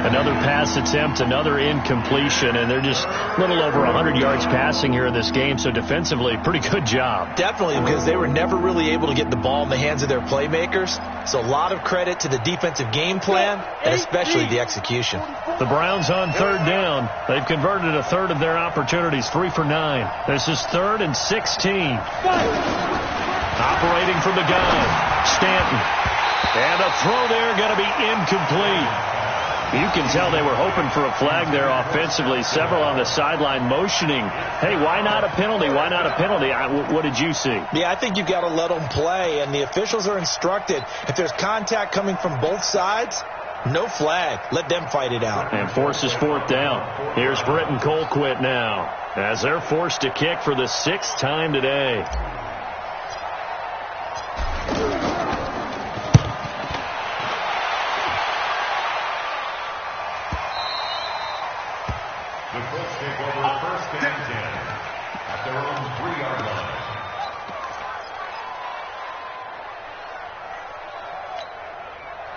Another pass attempt, another incompletion, and they're just a little over 100 yards passing here in this game. So defensively, pretty good job. Definitely, because they were never really able to get the ball in the hands of their playmakers. So a lot of credit to the defensive game plan, and especially the execution. The Browns on 3rd down. They've converted a third of their opportunities, 3 for 9. This is 3rd and 16. Operating from the gun, Stanton. And a throw there going to be incomplete. You can tell they were hoping for a flag there offensively. Several on the sideline motioning, hey, why not a penalty? Why not a penalty? What did you see? Yeah, I think you've got to let them play, and the officials are instructed. If there's contact coming from both sides, no flag. Let them fight it out. And forces 4th down. Here's Britton Colquitt now, as they're forced to kick for the 6th time today. The Colts take over 1st and 10 at their own 3-yard line.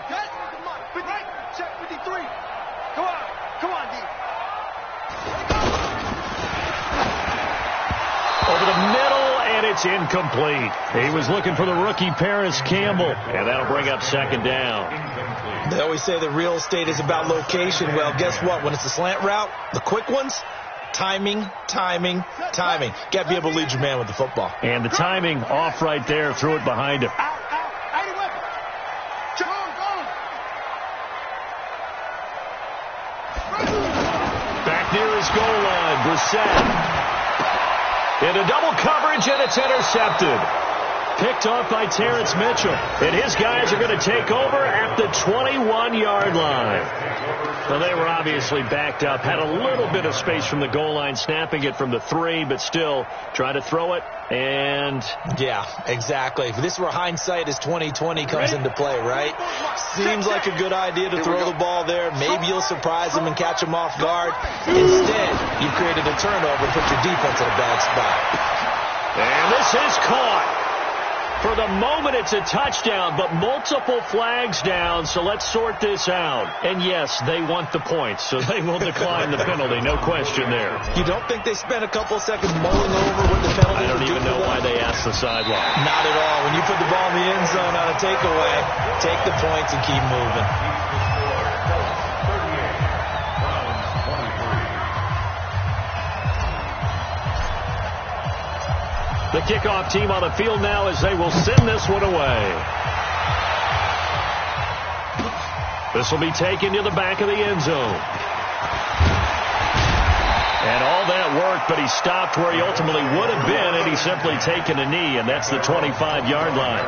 Okay, come on, 50, check 53. Come on, D. Over the middle, and it's incomplete. He was looking for the rookie Paris Campbell, and that'll bring up 2nd down. They always say that real estate is about location. Well, guess what? When it's a slant route, the quick ones, timing. Got to be able to lead your man with the football. And the timing off right there. Threw it behind him. Back near his goal line, Brissett. Into double coverage, and it's intercepted. Picked off by Terrence Mitchell. And his guys are going to take over at the 21-yard line. Well, they were obviously backed up. Had a little bit of space from the goal line, snapping it from the 3, but still trying to throw it. And yeah, exactly. This is where hindsight is 20/20 comes into play, right? Seems like a good idea to throw the ball there. Maybe you'll surprise them and catch them off guard. Instead, you've created a turnover and put your defense in a bad spot. And this is caught. For the moment, it's a touchdown, but multiple flags down, so let's sort this out. And yes, they want the points, so they will decline the penalty, no question there. You don't think they spent a couple seconds mulling over what the penalty? I don't even know why they asked the sideline. Not at all. When you put the ball in the end zone on a takeaway, take the points and keep moving. The kickoff team on the field now as they will send this one away. This will be taken to the back of the end zone. And all that worked, but he stopped where he ultimately would have been had he simply taken a knee, and that's the 25-yard line.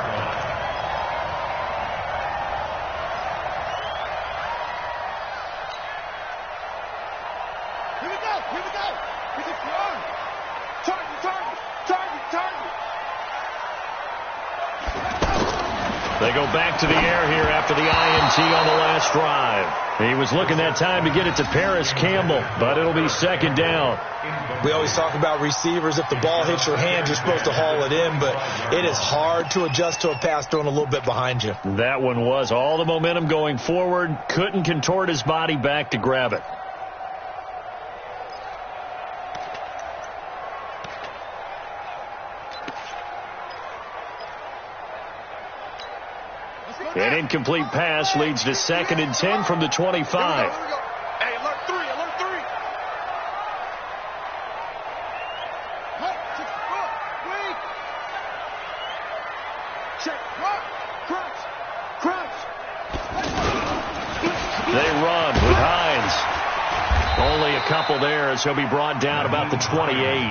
They go back to the air here after the INT on the last drive. He was looking that time to get it to Paris Campbell, but it'll be 2nd down. We always talk about receivers. If the ball hits your hand, you're supposed to haul it in, but it is hard to adjust to a pass thrown a little bit behind you. That one was all the momentum going forward. Couldn't contort his body back to grab it. An incomplete pass leads to 2nd and 10 from the 25. Hey, alert 3, alert 3. Wait. Check. Crouch. They run with Hines. Only a couple there as he'll be brought down about the 28.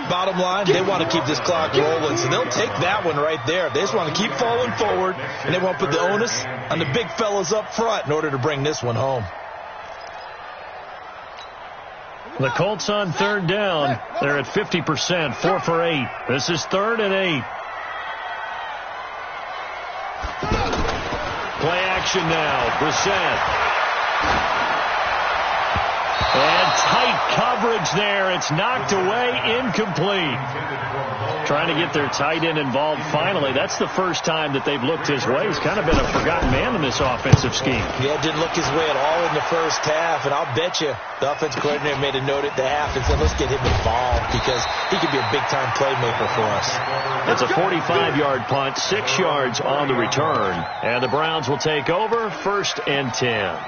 Bottom line, they want to keep this clock rolling, so they'll take that one right there. They just want to keep falling forward, and they want to put the onus on the big fellas up front in order to bring this one home. The Colts on 3rd down. They're at 50%, 4 for 8. This is 3rd and 8. Play action now. Brissett. And tight coverage there. It's knocked away, incomplete. Trying to get their tight end involved finally. That's the first time that they've looked his way. He's kind of been a forgotten man in this offensive scheme. Yeah, it didn't look his way at all in the first half, and I'll bet you the offensive coordinator made a note at the half and said, let's get him involved because he could be a big-time playmaker for us. It's a 45-yard punt, 6 yards on the return, and the Browns will take over 1st and 10.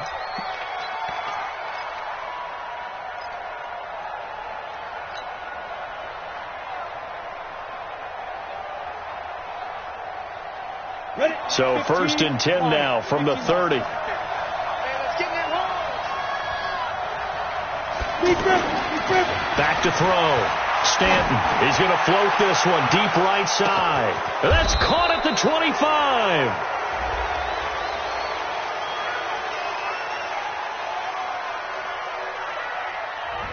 So 1st and 10 now from the 30. Back to throw. Stanton. He's going to float this one deep right side. That's caught at the 25.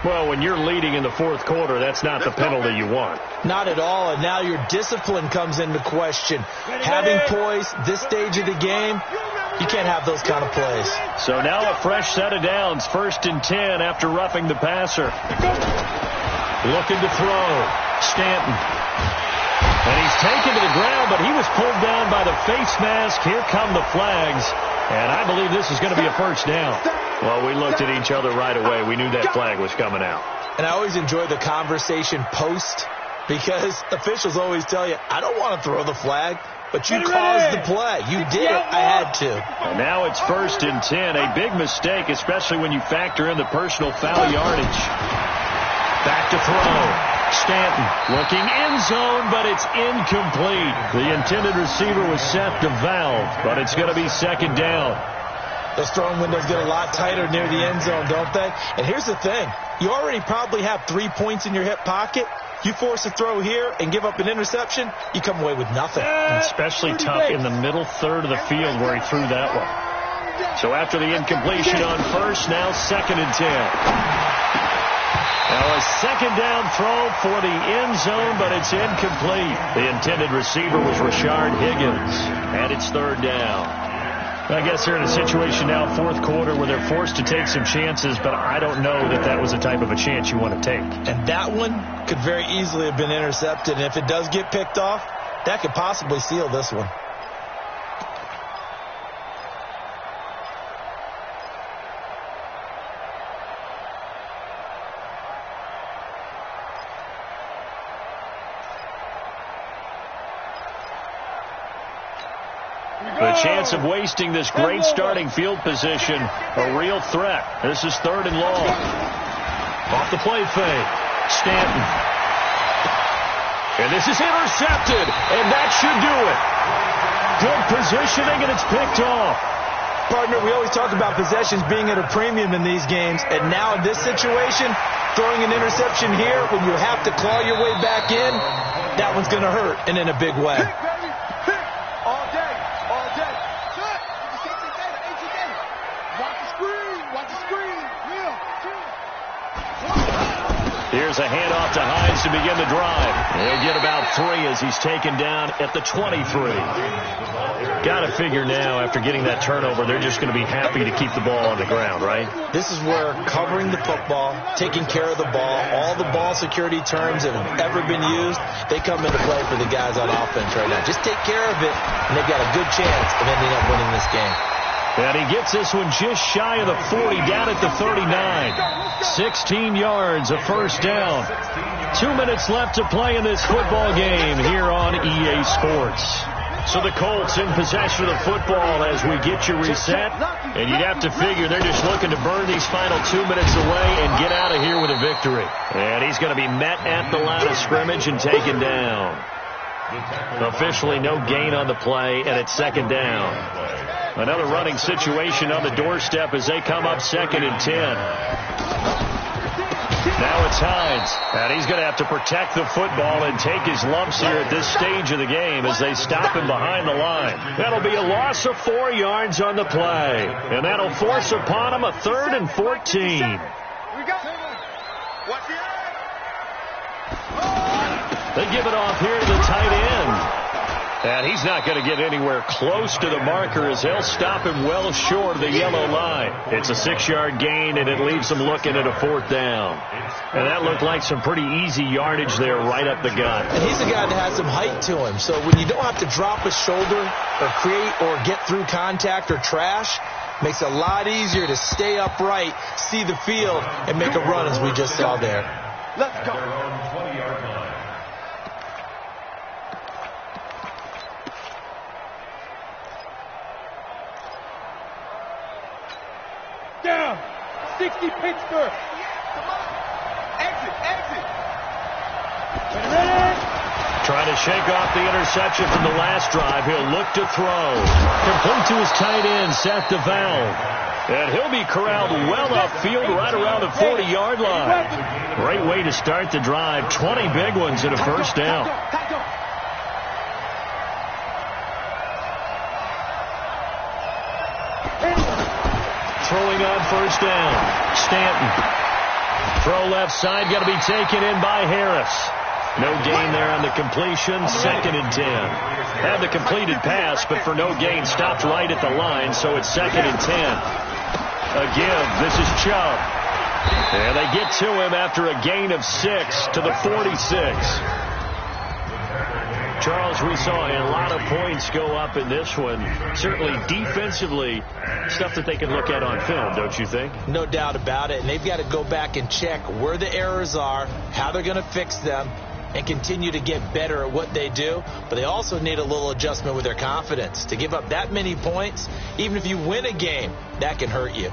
Well, when you're leading in the 4th quarter, that's not the penalty you want. Not at all, and now your discipline comes into question. Having poise this stage of the game, you can't have those kind of plays. So now a fresh set of downs, 1st and 10 after roughing the passer. Looking to throw. Stanton. And he's taken to the ground, but he was pulled down by the face mask. Here come the flags. And I believe this is going to be a 1st down. Well, we looked at each other right away. We knew that flag was coming out. And I always enjoy the conversation post because officials always tell you, I don't want to throw the flag, but you caused the play. You did it. I had to. And now it's 1st and 10. A big mistake, especially when you factor in the personal foul yardage. Back to throw. Stanton looking end zone, but it's incomplete. The intended receiver was Seth DeValve, but it's going to be 2nd down. Those throwing windows get a lot tighter near the end zone, don't they? And here's the thing. You already probably have 3 points in your hip pocket. You force a throw here and give up an interception, you come away with nothing. Especially tough in the middle 3rd of the field where he threw that one. So after the incompletion on 1st, now 2nd and 10. Now a 2nd down throw for the end zone, but it's incomplete. The intended receiver was Rashard Higgins, and it's 3rd down. I guess they're in a situation now, 4th quarter, where they're forced to take some chances, but I don't know that that was the type of a chance you want to take. And that one could very easily have been intercepted, and if it does get picked off, that could possibly seal this one. The chance of wasting this great starting field position, a real threat. This is 3rd and long. Off the play fake. Stanton. And this is intercepted, and that should do it. Good positioning, and it's picked off. Partner, we always talk about possessions being at a premium in these games, and now in this situation, throwing an interception here when you have to claw your way back in, that one's going to hurt, and in a big way. Here's a handoff to Hines to begin the drive. He'll get about 3 as he's taken down at the 23. Got to figure now, after getting that turnover, they're just going to be happy to keep the ball on the ground, right? This is where covering the football, taking care of the ball, all the ball security terms that have ever been used, they come into play for the guys on offense right now. Just take care of it, and they've got a good chance of ending up winning this game. And he gets this one just shy of the 40, down at the 39. 16 yards, a 1st down. 2 minutes left to play in this football game here on EA Sports. So the Colts in possession of the football as we get you reset. And you'd have to figure they're just looking to burn these final 2 minutes away and get out of here with a victory. And he's going to be met at the line of scrimmage and taken down. Officially no gain on the play, and it's second down. Another running situation on the doorstep as they come up 2nd and 10. Now it's Hines, and he's going to have to protect the football and take his lumps here at this stage of the game as they stop him behind the line. That'll be a loss of 4 yards on the play, and that'll force upon him a 3rd and 14. They give it off here to the tight end. And he's not going to get anywhere close to the marker as they'll stop him well short of the yellow line. It's a 6-yard gain, and it leaves them looking at a 4th down. And that looked like some pretty easy yardage there right up the gut. And he's a guy that has some height to him. So when you don't have to drop a shoulder or create or get through contact or trash, makes it a lot easier to stay upright, see the field, and make a run as we just saw there. Let's go. Down. 60 Pittsburgh. Exit. Ready? Trying to shake off the interception from the last drive. He'll look to throw. Complete to his tight end, Seth DeValve. And he'll be corralled well upfield right around the 40-yard line. Great way to start the drive. 20 big ones and a first down. Throwing on first down. Stanton. Throw left side, got to be taken in by Harris. No gain there on the completion. 2nd and 10. Had the completed pass, but for no gain, stopped right at the line, so it's 2nd and 10. A give. This is Chubb. And they get to him after a gain of 6 to the 46. Charles, we saw a lot of points go up in this one. Certainly defensively, stuff that they can look at on film, don't you think? No doubt about it. And they've got to go back and check where the errors are, how they're going to fix them, and continue to get better at what they do. But they also need a little adjustment with their confidence. To give up that many points, even if you win a game, that can hurt you.